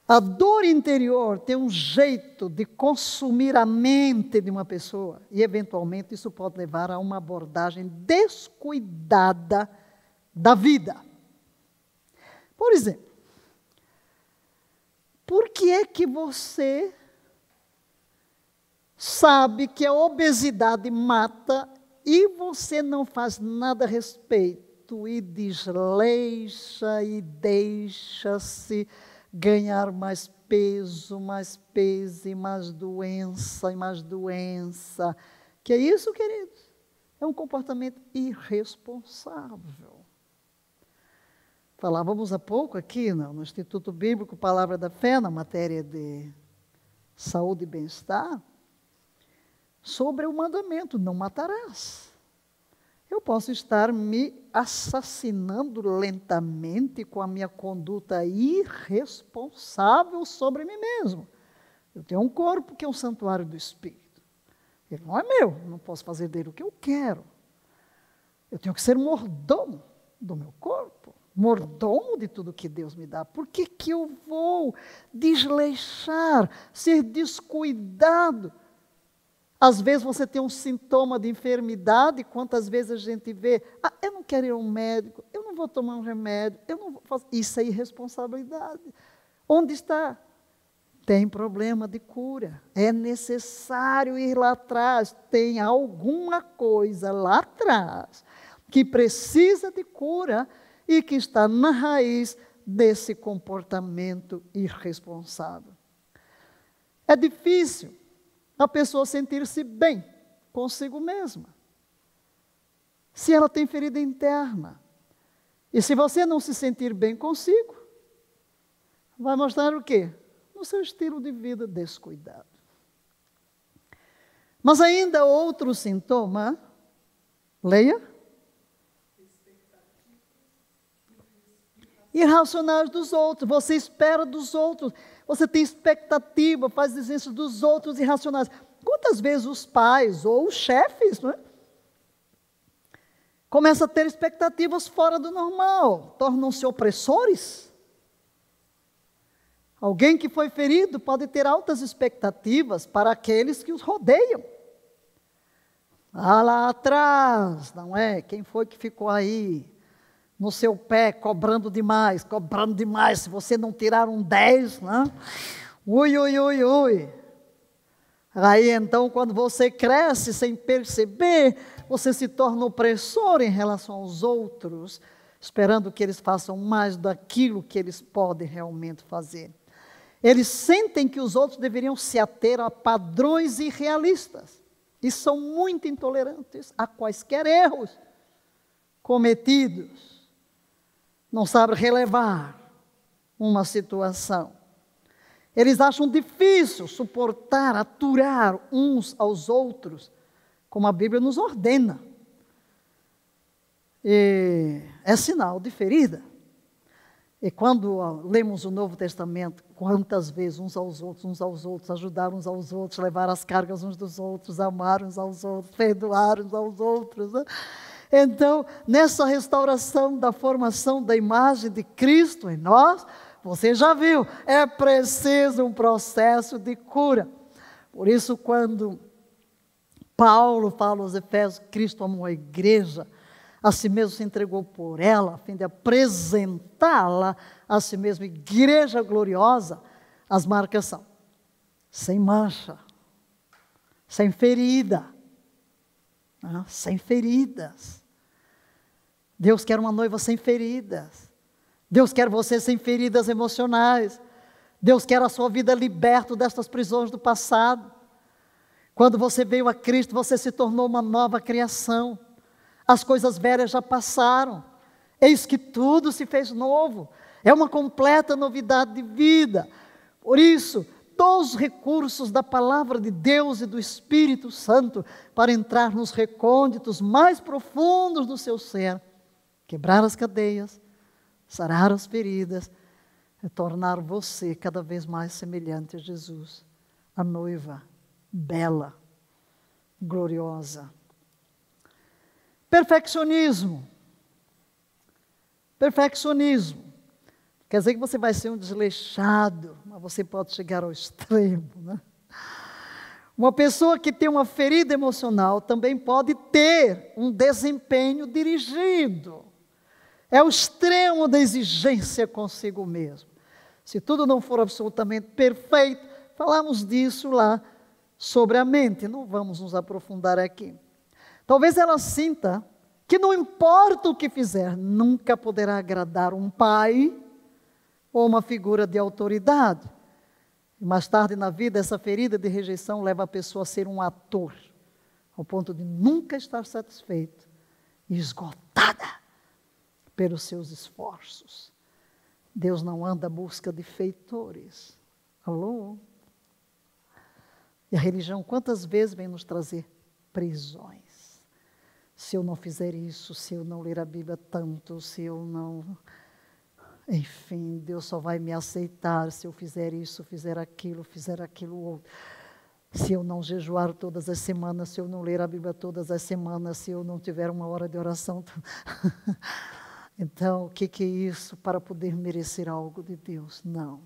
A dor interior tem um jeito de consumir a mente de uma pessoa e, eventualmente, isso pode levar a uma abordagem descuidada da vida. Por exemplo, por que é que você sabe que a obesidade mata e você não faz nada a respeito e desleixa e deixa-se ganhar mais peso e mais doença. Que é isso, queridos? É um comportamento irresponsável. Falávamos há pouco aqui no Instituto Bíblico Palavra da Fé, na matéria de saúde e bem-estar, sobre o mandamento, não matarás. Eu posso estar me assassinando lentamente com a minha conduta irresponsável sobre mim mesmo. Eu tenho um corpo que é um santuário do Espírito. Ele não é meu, não posso fazer dele o que eu quero. Eu tenho que ser mordomo do meu corpo, mordomo de tudo que Deus me dá. Por que que eu vou desleixar, ser descuidado? Às vezes você tem um sintoma de enfermidade, quantas vezes a gente vê, eu não quero ir ao médico, eu não vou tomar um remédio, eu não vou fazer. Isso é irresponsabilidade. Onde está? Tem problema de cura. É necessário ir lá atrás. Tem alguma coisa lá atrás que precisa de cura e que está na raiz desse comportamento irresponsável. É difícil a pessoa sentir-se bem consigo mesma, se ela tem ferida interna. E se você não se sentir bem consigo, vai mostrar o quê? No seu estilo de vida descuidado. Mas ainda outro sintoma, leia. Irracionais dos outros, você espera dos outros, você tem expectativa, faz exigências dos outros irracionais. Quantas vezes os pais ou os chefes, não é? Começam a ter expectativas fora do normal, tornam-se opressores? Alguém que foi ferido pode ter altas expectativas para aqueles que os rodeiam. Lá atrás, não é? Quem foi que ficou aí no seu pé, cobrando demais, se você não tirar um 10, né? Ui. Aí então, quando você cresce sem perceber, você se torna opressor em relação aos outros, esperando que eles façam mais daquilo que eles podem realmente fazer. Eles sentem que os outros deveriam se ater a padrões irrealistas e são muito intolerantes a quaisquer erros cometidos. Não sabe relevar uma situação. Eles acham difícil suportar, aturar uns aos outros, como a Bíblia nos ordena. E é sinal de ferida. E quando lemos o Novo Testamento, quantas vezes uns aos outros, ajudar uns aos outros, levar as cargas uns dos outros, amar uns aos outros, perdoar uns aos outros, né? Então, nessa restauração da formação da imagem de Cristo em nós, você já viu, é preciso um processo de cura. Por isso, quando Paulo fala aos Efésios, Cristo amou a igreja, a si mesmo se entregou por ela, a fim de apresentá-la a si mesmo, igreja gloriosa, as marcas são sem mancha, sem ferida, sem feridas. Deus quer uma noiva sem feridas. Deus quer você sem feridas emocionais. Deus quer a sua vida liberta destas prisões do passado. Quando você veio a Cristo, você se tornou uma nova criação. As coisas velhas já passaram. Eis que tudo se fez novo. É uma completa novidade de vida. Por isso, todos os recursos da palavra de Deus e do Espírito Santo para entrar nos recônditos mais profundos do seu ser, quebrar as cadeias, sarar as feridas, e tornar você cada vez mais semelhante a Jesus, a noiva bela, gloriosa. Perfeccionismo. Quer dizer que você vai ser um desleixado, mas você pode chegar ao extremo, né? Uma pessoa que tem uma ferida emocional também pode ter um desempenho dirigido. É o extremo da exigência consigo mesmo. Se tudo não for absolutamente perfeito, falamos disso lá sobre a mente, não vamos nos aprofundar aqui. Talvez ela sinta que não importa o que fizer, nunca poderá agradar um pai ou uma figura de autoridade. E mais tarde na vida, essa ferida de rejeição leva a pessoa a ser um ator, ao ponto de nunca estar satisfeito e esgotada pelos seus esforços. Deus não anda à busca de feitores. Alô? E a religião quantas vezes vem nos trazer prisões? Se eu não fizer isso, se eu não ler a Bíblia tanto, se eu não... Enfim, Deus só vai me aceitar se eu fizer isso, fizer aquilo outro. Se eu não jejuar todas as semanas, se eu não ler a Bíblia todas as semanas, se eu não tiver uma hora de oração. Então, o que é isso para poder merecer algo de Deus? Não.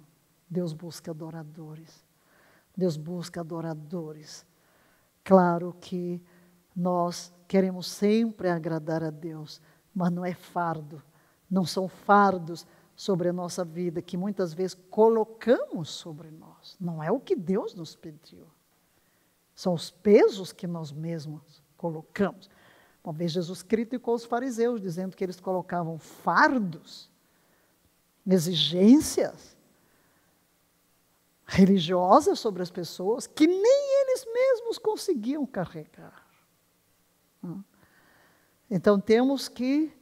Deus busca adoradores. Deus busca adoradores. Claro que nós queremos sempre agradar a Deus, mas não é fardo. Não são fardos sobre a nossa vida que muitas vezes colocamos sobre nós. Não é o que Deus nos pediu. São os pesos que nós mesmos colocamos. Uma vez Jesus criticou os fariseus, dizendo que eles colocavam fardos, exigências religiosas sobre as pessoas que nem eles mesmos conseguiam carregar. Então temos que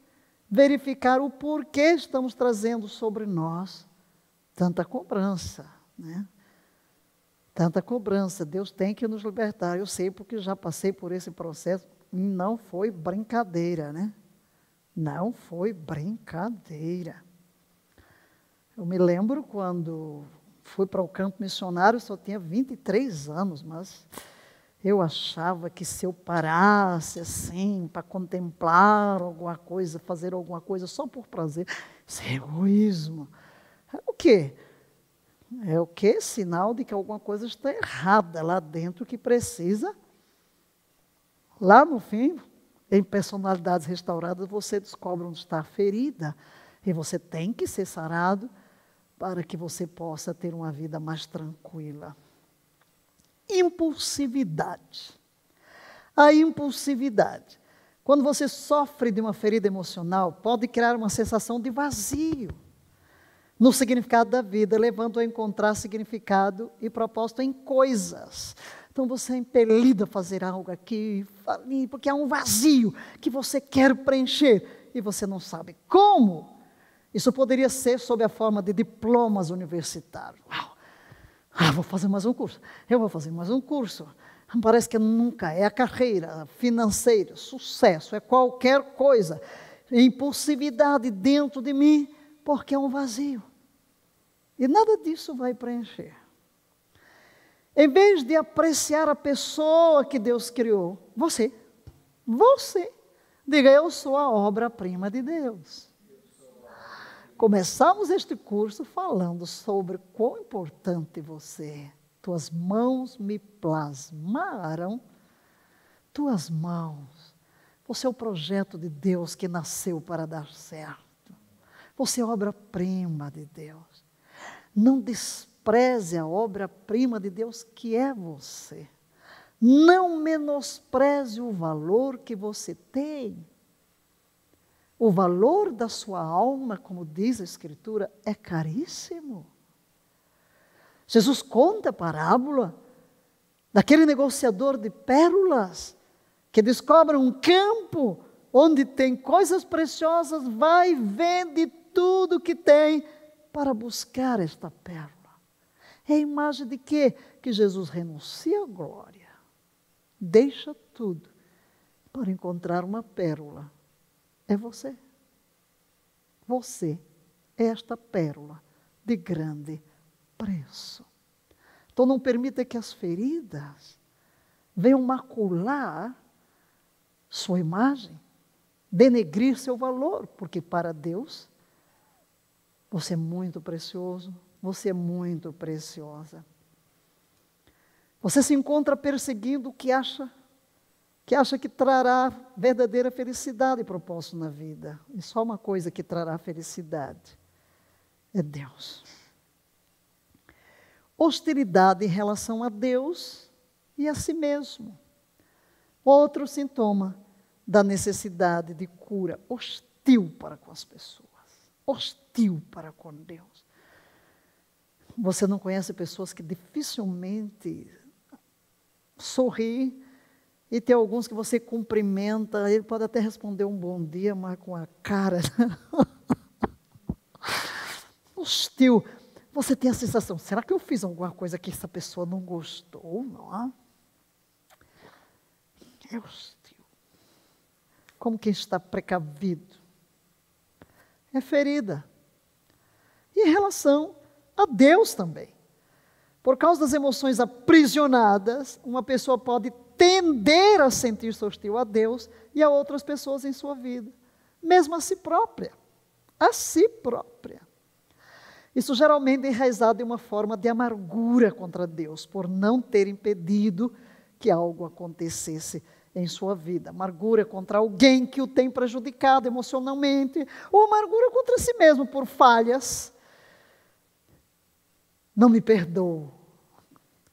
verificar o porquê estamos trazendo sobre nós tanta cobrança, né? Tanta cobrança. Deus tem que nos libertar. Eu sei porque já passei por esse processo. Não foi brincadeira, né? Não foi brincadeira. Eu me lembro quando fui para o campo missionário, só tinha 23 anos, mas eu achava que se eu parasse assim, para contemplar alguma coisa, fazer alguma coisa só por prazer, isso é egoísmo. É o quê? É o quê? Sinal de que alguma coisa está errada lá dentro que precisa. Lá no fim, em personalidades restauradas, você descobre onde está a ferida. E você tem que ser sarado para que você possa ter uma vida mais tranquila. Impulsividade. A impulsividade. Quando você sofre de uma ferida emocional, pode criar uma sensação de vazio no significado da vida, levando a encontrar significado e propósito em coisas. Então você é impelido a fazer algo aqui, ali, porque há um vazio que você quer preencher e você não sabe como. Isso poderia ser sob a forma de diplomas universitários. Uau! Vou fazer mais um curso. Eu vou fazer mais um curso. Parece que nunca é a carreira financeira, sucesso, é qualquer coisa. Impulsividade dentro de mim, porque é um vazio. E nada disso vai preencher. Em vez de apreciar a pessoa que Deus criou, você, diga, eu sou a obra-prima de Deus. Começamos este curso falando sobre quão importante você é. Tuas mãos me plasmaram, tuas mãos. Você é o projeto de Deus que nasceu para dar certo. Você é a obra-prima de Deus. Não despreze a obra-prima de Deus que é você. Não menospreze o valor que você tem. O valor da sua alma, como diz a Escritura, é caríssimo. Jesus conta a parábola daquele negociador de pérolas que descobre um campo onde tem coisas preciosas, vai e vende tudo que tem para buscar esta pérola. É a imagem de quê? Que Jesus renuncia à glória, deixa tudo para encontrar uma pérola. É você. Você é esta pérola de grande preço. Então não permita que as feridas venham macular sua imagem, denegrir seu valor, porque para Deus você é muito precioso, você é muito preciosa. Você se encontra perseguindo o que acha que trará verdadeira felicidade e propósito na vida. E só uma coisa que trará felicidade é Deus. Hostilidade em relação a Deus e a si mesmo. Outro sintoma da necessidade de cura, hostil para com as pessoas, hostil para com Deus. Você não conhece pessoas que dificilmente sorriem E tem alguns que você cumprimenta, ele pode até responder um bom dia, mas com a cara hostil. Você tem a sensação, será que eu fiz alguma coisa que essa pessoa não gostou? Não? É hostil. Como quem está precavido. É ferida. E em relação a Deus também. Por causa das emoções aprisionadas, uma pessoa pode tender a sentir-se hostil a Deus e a outras pessoas em sua vida. Mesmo a si própria. A si própria. Isso geralmente é enraizado em uma forma de amargura contra Deus, por não ter impedido que algo acontecesse em sua vida. Amargura contra alguém que o tem prejudicado emocionalmente, ou amargura contra si mesmo por falhas. Não me perdoo.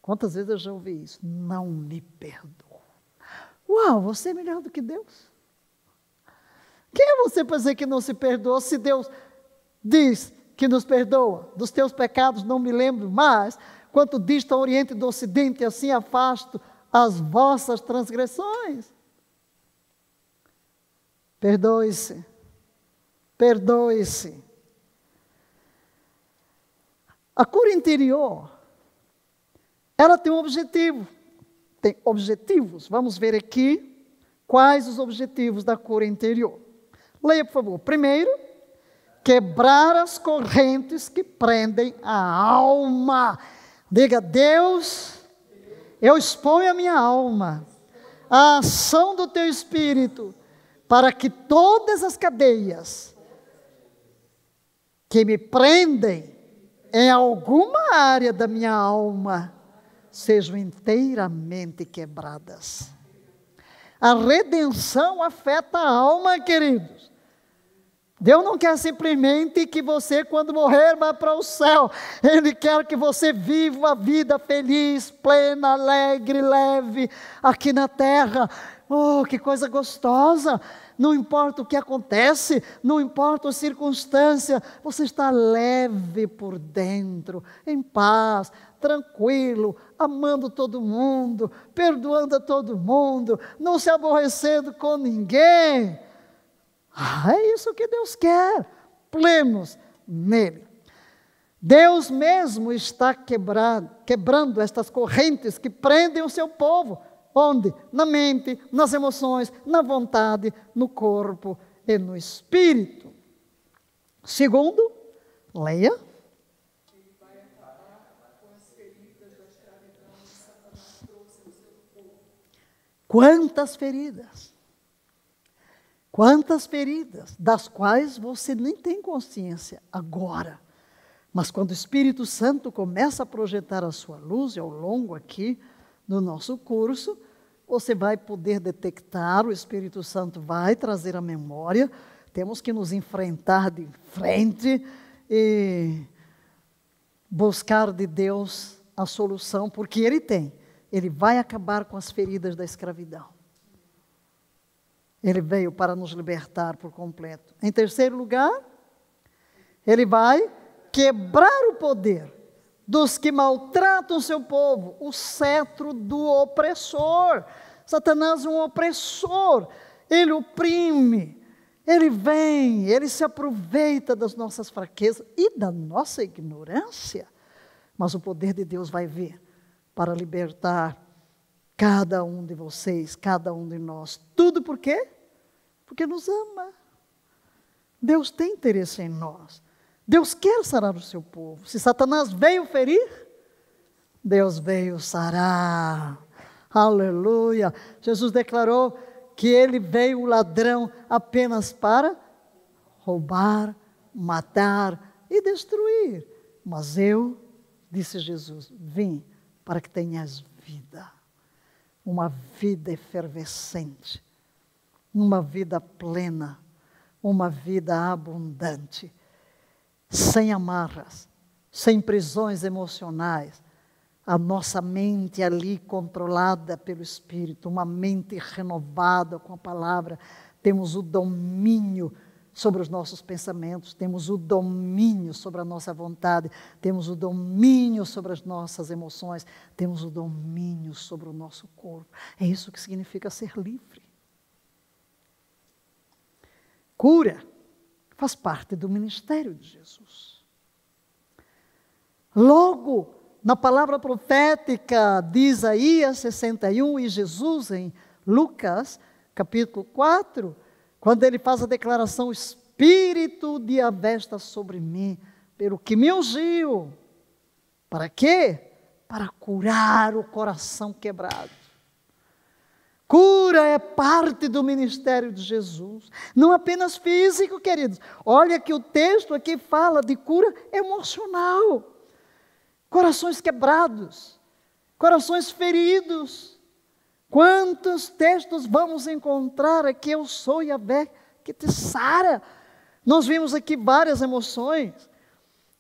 Quantas vezes eu já ouvi isso? Não me perdoo. Uau, você é melhor do que Deus? Quem é você para dizer que não se perdoa, se Deus diz que nos perdoa? Dos teus pecados não me lembro mais, quanto dista ao oriente do ocidente, assim afasto as vossas transgressões. Perdoe-se. Perdoe-se. A cura interior, ela tem um objetivo. Tem objetivos. Vamos ver aqui quais os objetivos da cura interior. Leia, por favor. Primeiro, quebrar as correntes que prendem a alma. Diga, Deus, eu exponho a minha alma à ação do teu Espírito, para que todas as cadeias que me prendem em alguma área da minha alma sejam inteiramente quebradas. A redenção afeta a alma, queridos. Deus não quer simplesmente que você, quando morrer, vá para o céu. Ele quer que você viva uma vida feliz, plena, alegre, leve, aqui na terra. Oh, que coisa gostosa! Não importa o que acontece, não importa a circunstância, você está leve por dentro, em paz, tranquilo, amando todo mundo, perdoando a todo mundo, não se aborrecendo com ninguém. É isso que Deus quer, plenos nele. Deus mesmo está quebrando estas correntes que prendem o seu povo. Onde? Na mente, nas emoções, na vontade, no corpo e no espírito. Segundo, leia. Ele vai acabar com as feridas da escravidão que Satanás trouxe no seu povo. Quantas feridas? Quantas feridas, das quais você nem tem consciência agora. Mas quando o Espírito Santo começa a projetar a sua luz, e ao longo aqui do nosso curso, você vai poder detectar, o Espírito Santo vai trazer a memória, temos que nos enfrentar de frente e buscar de Deus a solução, porque Ele tem. Ele vai acabar com as feridas da escravidão. Ele veio para nos libertar por completo. Em terceiro lugar, Ele vai quebrar o poder dos que maltratam o seu povo, o cetro do opressor. Satanás é um opressor, ele oprime, ele vem, ele se aproveita das nossas fraquezas e da nossa ignorância. Mas o poder de Deus vai vir para libertar cada um de vocês, cada um de nós. Tudo por quê? Porque nos ama. Deus tem interesse em nós. Deus quer sarar o seu povo. Se Satanás veio ferir, Deus veio sarar. Aleluia. Jesus declarou que ele veio o ladrão apenas para roubar, matar e destruir. Mas eu, disse Jesus, vim para que tenhas vida. Uma vida efervescente. Uma vida plena. Uma vida abundante. Sem amarras, sem prisões emocionais, a nossa mente ali controlada pelo Espírito, uma mente renovada com a palavra, temos o domínio sobre os nossos pensamentos, temos o domínio sobre a nossa vontade, temos o domínio sobre as nossas emoções, temos o domínio sobre o nosso corpo. É isso que significa ser livre. Cura faz parte do ministério de Jesus. Logo, na palavra profética de Isaías 61 e Jesus em Lucas, capítulo 4, quando ele faz a declaração, o Espírito de Yahvé está sobre mim, pelo que me ungiu. Para quê? Para curar o coração quebrado. Cura é parte do ministério de Jesus, não apenas físico, queridos. Olha que o texto aqui fala de cura emocional. Corações quebrados, corações feridos. Quantos textos vamos encontrar aqui? Eu sou Yahvé que te sara. Nós vimos aqui várias emoções.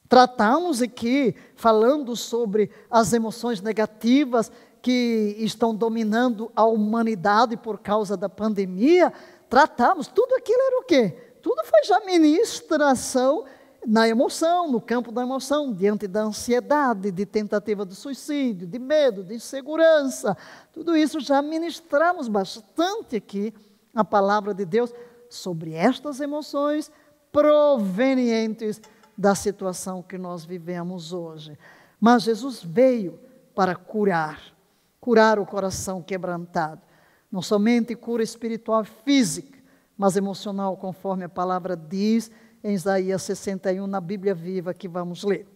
Tratamos aqui, falando sobre as emoções negativas que estão dominando a humanidade por causa da pandemia. Tratamos, tudo aquilo era o quê? Tudo foi já ministração na emoção, no campo da emoção, diante da ansiedade, de tentativa de suicídio, de medo, de insegurança. Tudo isso já ministramos bastante aqui a palavra de Deus sobre estas emoções provenientes da situação que nós vivemos hoje. Mas Jesus veio para curar o coração quebrantado. Não somente cura espiritual e física, mas emocional, conforme a palavra diz em Isaías 61, na Bíblia Viva, que vamos ler.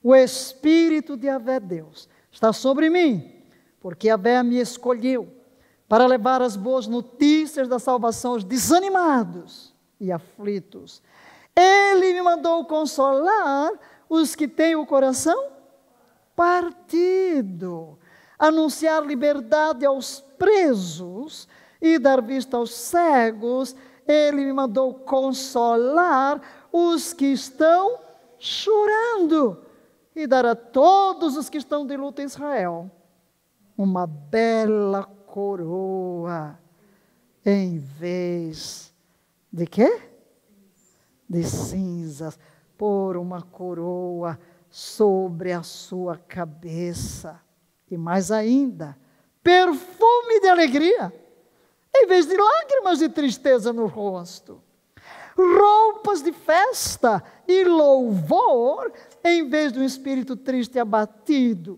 O Espírito de Yahvé Deus está sobre mim, porque Yahvé me escolheu para levar as boas notícias da salvação aos desanimados e aflitos. Ele me mandou consolar os que têm o coração partido, anunciar liberdade aos presos e dar vista aos cegos. Ele me mandou consolar os que estão chorando e dar a todos os que estão de luto em Israel uma bela coroa em vez de quê? De cinzas, pôr uma coroa sobre a sua cabeça. E mais ainda, perfume de alegria, em vez de lágrimas de tristeza no rosto. Roupas de festa e louvor, em vez de um espírito triste e abatido.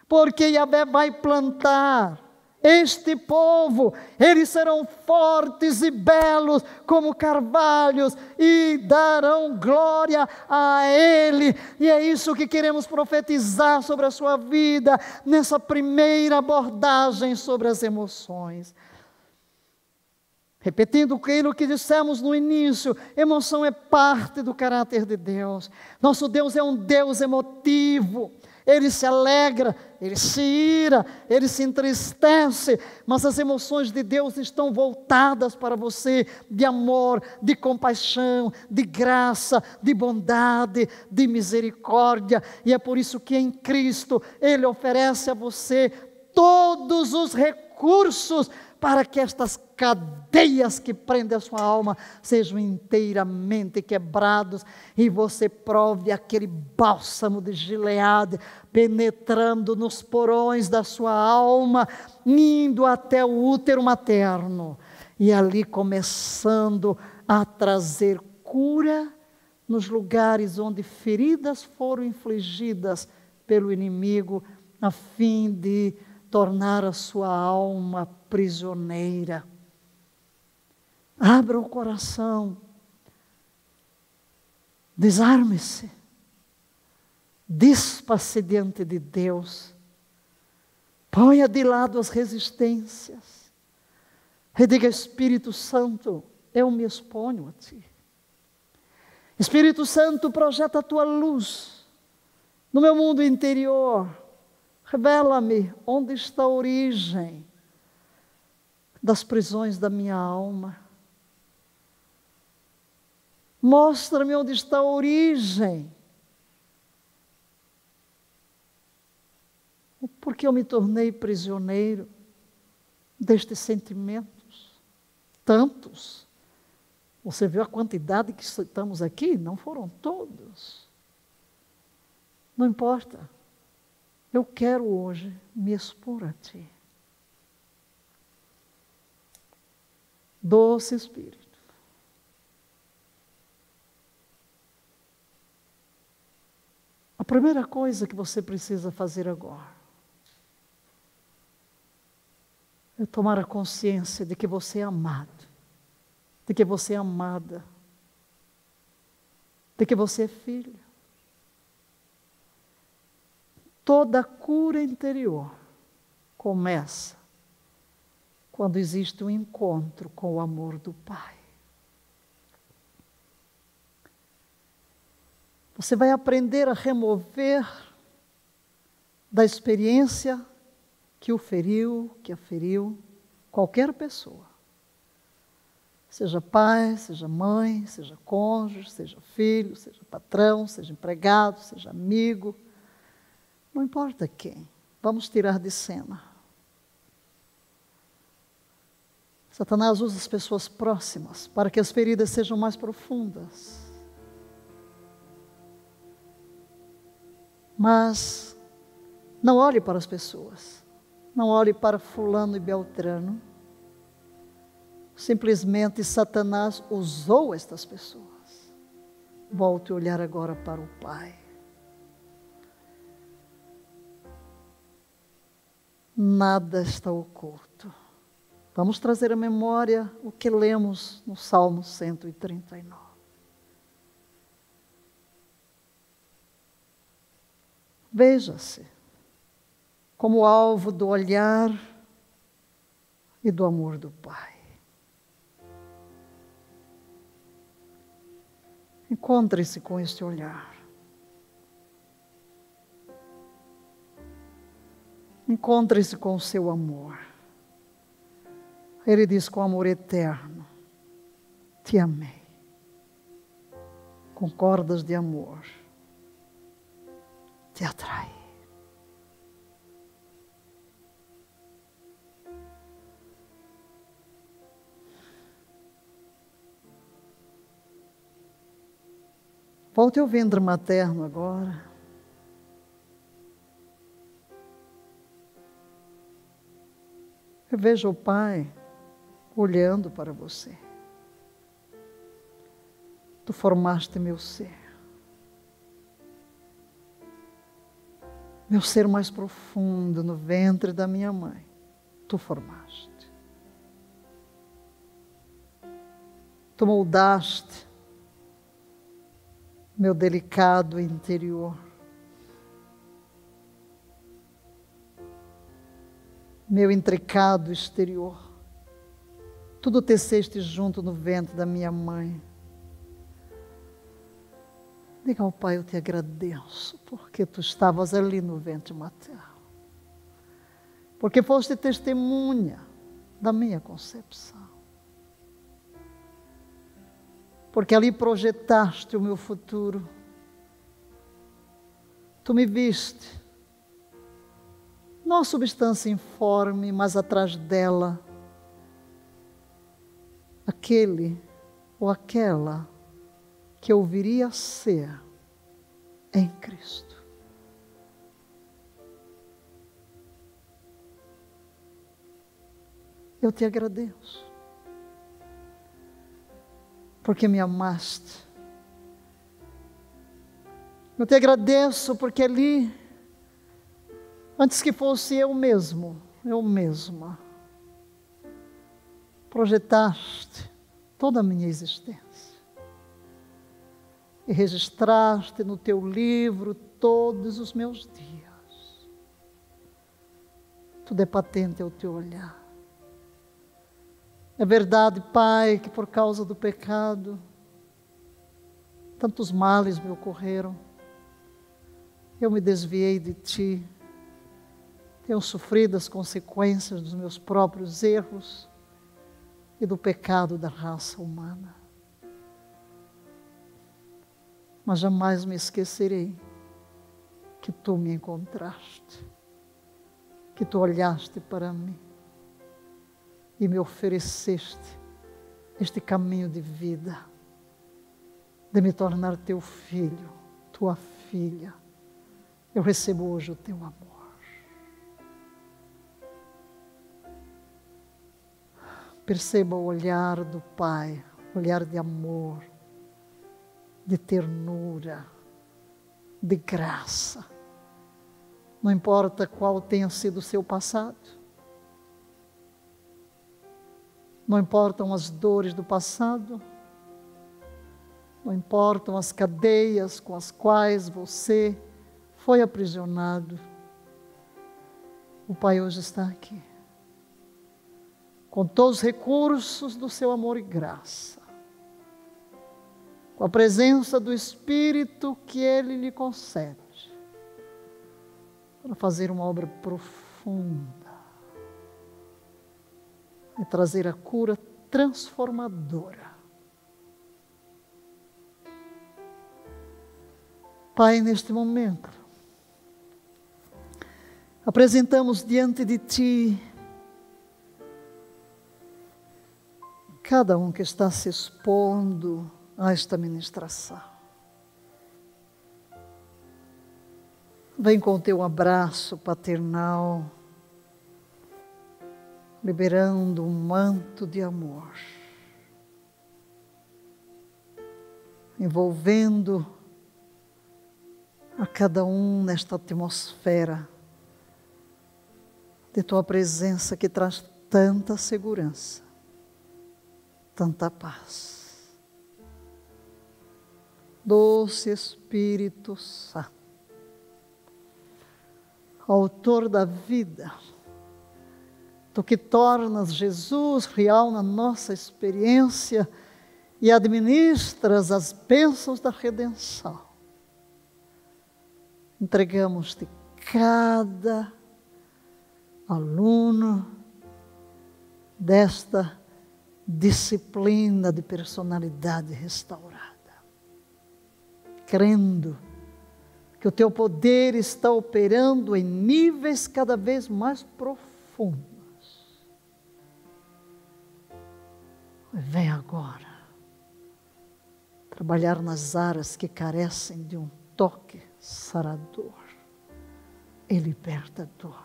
Porque Yahvé vai plantar este povo, eles serão fortes e belos como carvalhos e darão glória a Ele. E é isso que queremos profetizar sobre a sua vida, nessa primeira abordagem sobre as emoções. Repetindo aquilo que dissemos no início, emoção é parte do caráter de Deus. Nosso Deus é um Deus emotivo. Ele se alegra, Ele se ira, Ele se entristece, mas as emoções de Deus estão voltadas para você, de amor, de compaixão, de graça, de bondade, de misericórdia. E é por isso que em Cristo Ele oferece a você todos os recursos para que estas cadeias que prendem a sua alma sejam inteiramente quebrados e você prove aquele bálsamo de Gileade penetrando nos porões da sua alma, indo até o útero materno e ali começando a trazer cura nos lugares onde feridas foram infligidas pelo inimigo, a fim de tornar a sua alma prisioneira. Abra o coração, desarme-se, dispa-se diante de Deus, ponha de lado as resistências, e diga: Espírito Santo, eu me exponho a Ti. Espírito Santo, projeta a Tua luz no meu mundo interior. Revela-me onde está a origem das prisões da minha alma. Mostra-me onde está a origem. Porque eu me tornei prisioneiro destes sentimentos, tantos, Você viu a quantidade que estamos aqui? Não foram todos. Não importa. Eu quero hoje me expor a Ti. Doce Espírito. A primeira coisa que você precisa fazer agora é tomar a consciência de que você é amado, de que você é amada, de que você é filho. Toda a cura interior começa quando existe um encontro com o amor do Pai. Você vai aprender a remover da experiência que o feriu, que a feriu, qualquer pessoa. Seja pai, seja mãe, seja cônjuge, seja filho, seja patrão, seja empregado, seja amigo. Não importa quem. Vamos tirar de cena. Satanás usa as pessoas próximas para que as feridas sejam mais profundas. Mas não olhe para as pessoas, não olhe para fulano e beltrano. Simplesmente Satanás usou estas pessoas. Volte a olhar agora para o Pai. Nada está oculto. Vamos trazer à memória o que lemos no Salmo 139. Veja-se como alvo do olhar e do amor do Pai. Encontre-se com este olhar. Encontre-se com o seu amor. Ele diz: com amor eterno, te amei. Com cordas de amor, te atrai. Volte ao ventre materno agora. Eu vejo o Pai olhando para você. Tu formaste meu ser. Meu ser mais profundo no ventre da minha mãe. Tu formaste. Tu moldaste meu delicado interior. Meu intricado exterior. Tudo teceste junto no ventre da minha mãe. Diga ao Pai: eu te agradeço, porque tu estavas ali no ventre materno. Porque foste testemunha da minha concepção. Porque ali projetaste o meu futuro. Tu me viste, não a substância informe, mas atrás dela, aquele ou aquela que eu viria a ser em Cristo. Eu te agradeço, porque me amaste. Eu te agradeço porque ali, antes que fosse eu mesmo, eu mesma, projetaste toda a minha existência e registraste no teu livro todos os meus dias. Tudo é patente ao teu olhar. É verdade, Pai, que por causa do pecado, tantos males me ocorreram. Eu me desviei de Ti. Tenho sofrido as consequências dos meus próprios erros e do pecado da raça humana. Mas jamais me esquecerei que Tu me encontraste, que Tu olhaste para mim e me ofereceste este caminho de vida, de me tornar teu filho, tua filha. Eu recebo hoje o teu amor. Perceba o olhar do Pai, olhar de amor, de ternura, de graça. Não importa qual tenha sido o seu passado, não importam as dores do passado, não importam as cadeias com as quais você foi aprisionado. O Pai hoje está aqui, com todos os recursos do seu amor e graça, com a presença do Espírito que Ele lhe concede, para fazer uma obra profunda e trazer a cura transformadora. Pai, neste momento, apresentamos diante de Ti cada um que está se expondo a esta ministração. Vem com o Teu abraço paternal, liberando um manto de amor, envolvendo a cada um nesta atmosfera de Tua presença que traz tanta segurança, tanta paz. Doce Espírito Santo, Autor da vida, Tu que tornas Jesus real na nossa experiência e administras as bênçãos da redenção, entregamos-te cada aluno desta disciplina de personalidade restaurada, crendo que o Teu poder está operando em níveis cada vez mais profundos. Vem agora trabalhar nas áreas que carecem de um toque sarador e libertador.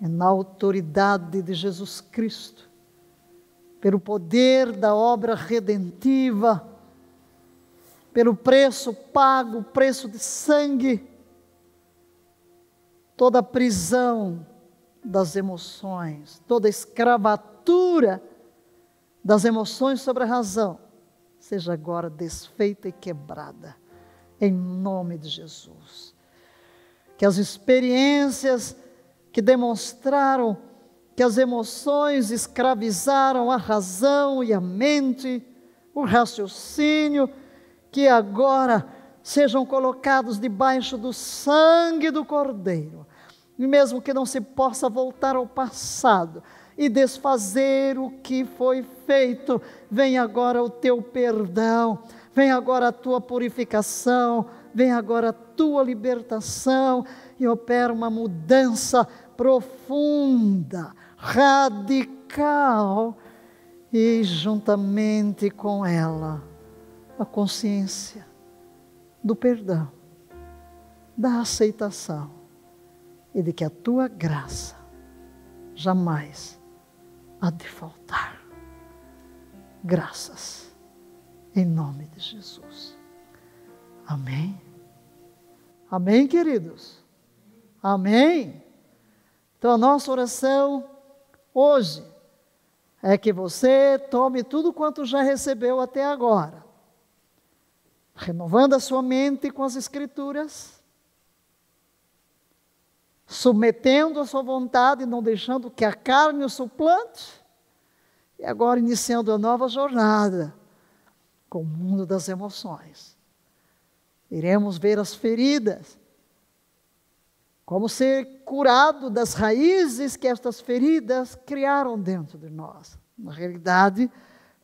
E na autoridade de Jesus Cristo, pelo poder da obra redentiva, pelo preço pago, o preço de sangue, toda a prisão das emoções, toda a escravatura das emoções sobre a razão, seja agora desfeita e quebrada, em nome de Jesus. Que as experiências que demonstraram que as emoções escravizaram a razão e a mente, o raciocínio, que agora sejam colocados debaixo do sangue do Cordeiro, e mesmo que não se possa voltar ao passado e desfazer o que foi feito, vem agora o Teu perdão, vem agora a Tua purificação, vem agora a Tua libertação, e opera uma mudança profunda, radical, e juntamente com ela, a consciência do perdão, da aceitação e de que a Tua graça jamais há de faltar. Graças, em nome de Jesus. Amém? Amém, queridos? Amém? Então a nossa oração hoje é que você tome tudo quanto já recebeu até agora, renovando a sua mente com as Escrituras, submetendo a sua vontade, não deixando que a carne o suplante, e agora iniciando a nova jornada com o mundo das emoções. Iremos ver as feridas, como ser curado das raízes que estas feridas criaram dentro de nós. Na realidade,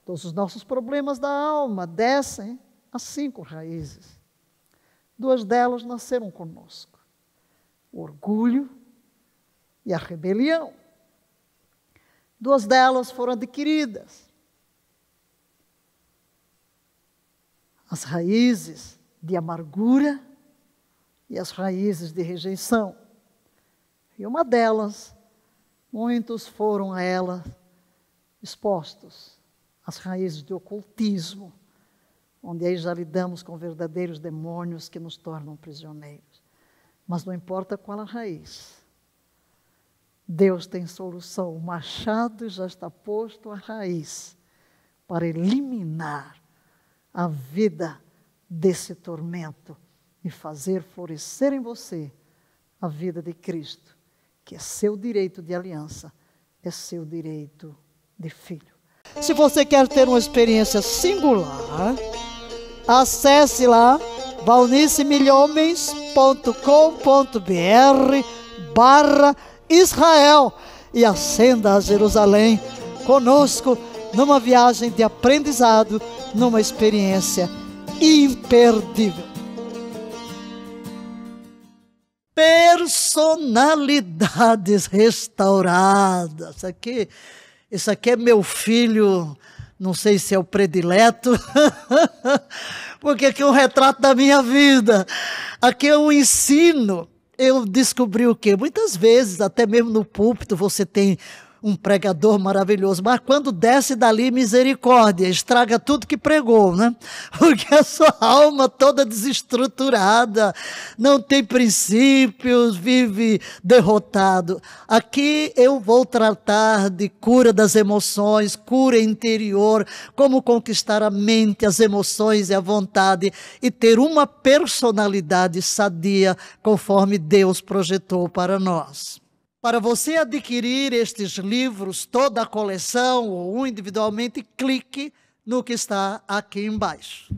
todos os nossos problemas da alma descem a 5 raízes. 2 delas nasceram conosco: o orgulho e a rebelião. 2 delas foram adquiridas: as raízes de amargura e as raízes de rejeição. E uma delas, muitos foram a ela expostos, as raízes de ocultismo, onde aí já lidamos com verdadeiros demônios que nos tornam prisioneiros. Mas não importa qual a raiz, Deus tem solução. O machado já está posto à raiz para eliminar a vida desse tormento e fazer florescer em você a vida de Cristo, que é seu direito de aliança, é seu direito de filho. Se você quer ter uma experiência singular, acesse lá valnicemilhomes.com.br/Israel e ascenda a Jerusalém conosco numa viagem de aprendizado, numa experiência imperdível. Personalidades restauradas. Isso aqui é meu filho, não sei se é o predileto, porque aqui é um retrato da minha vida. Aqui é um ensino. Eu descobri o quê? Muitas vezes, até mesmo no púlpito, você tem um pregador maravilhoso, mas quando desce dali, misericórdia, estraga tudo que pregou, né? Porque a sua alma toda desestruturada, não tem princípios, vive derrotado. Aqui eu vou tratar de cura das emoções, cura interior, como conquistar a mente, as emoções e a vontade e ter uma personalidade sadia, conforme Deus projetou para nós. Para você adquirir estes livros, toda a coleção ou um individualmente, clique no que está aqui embaixo.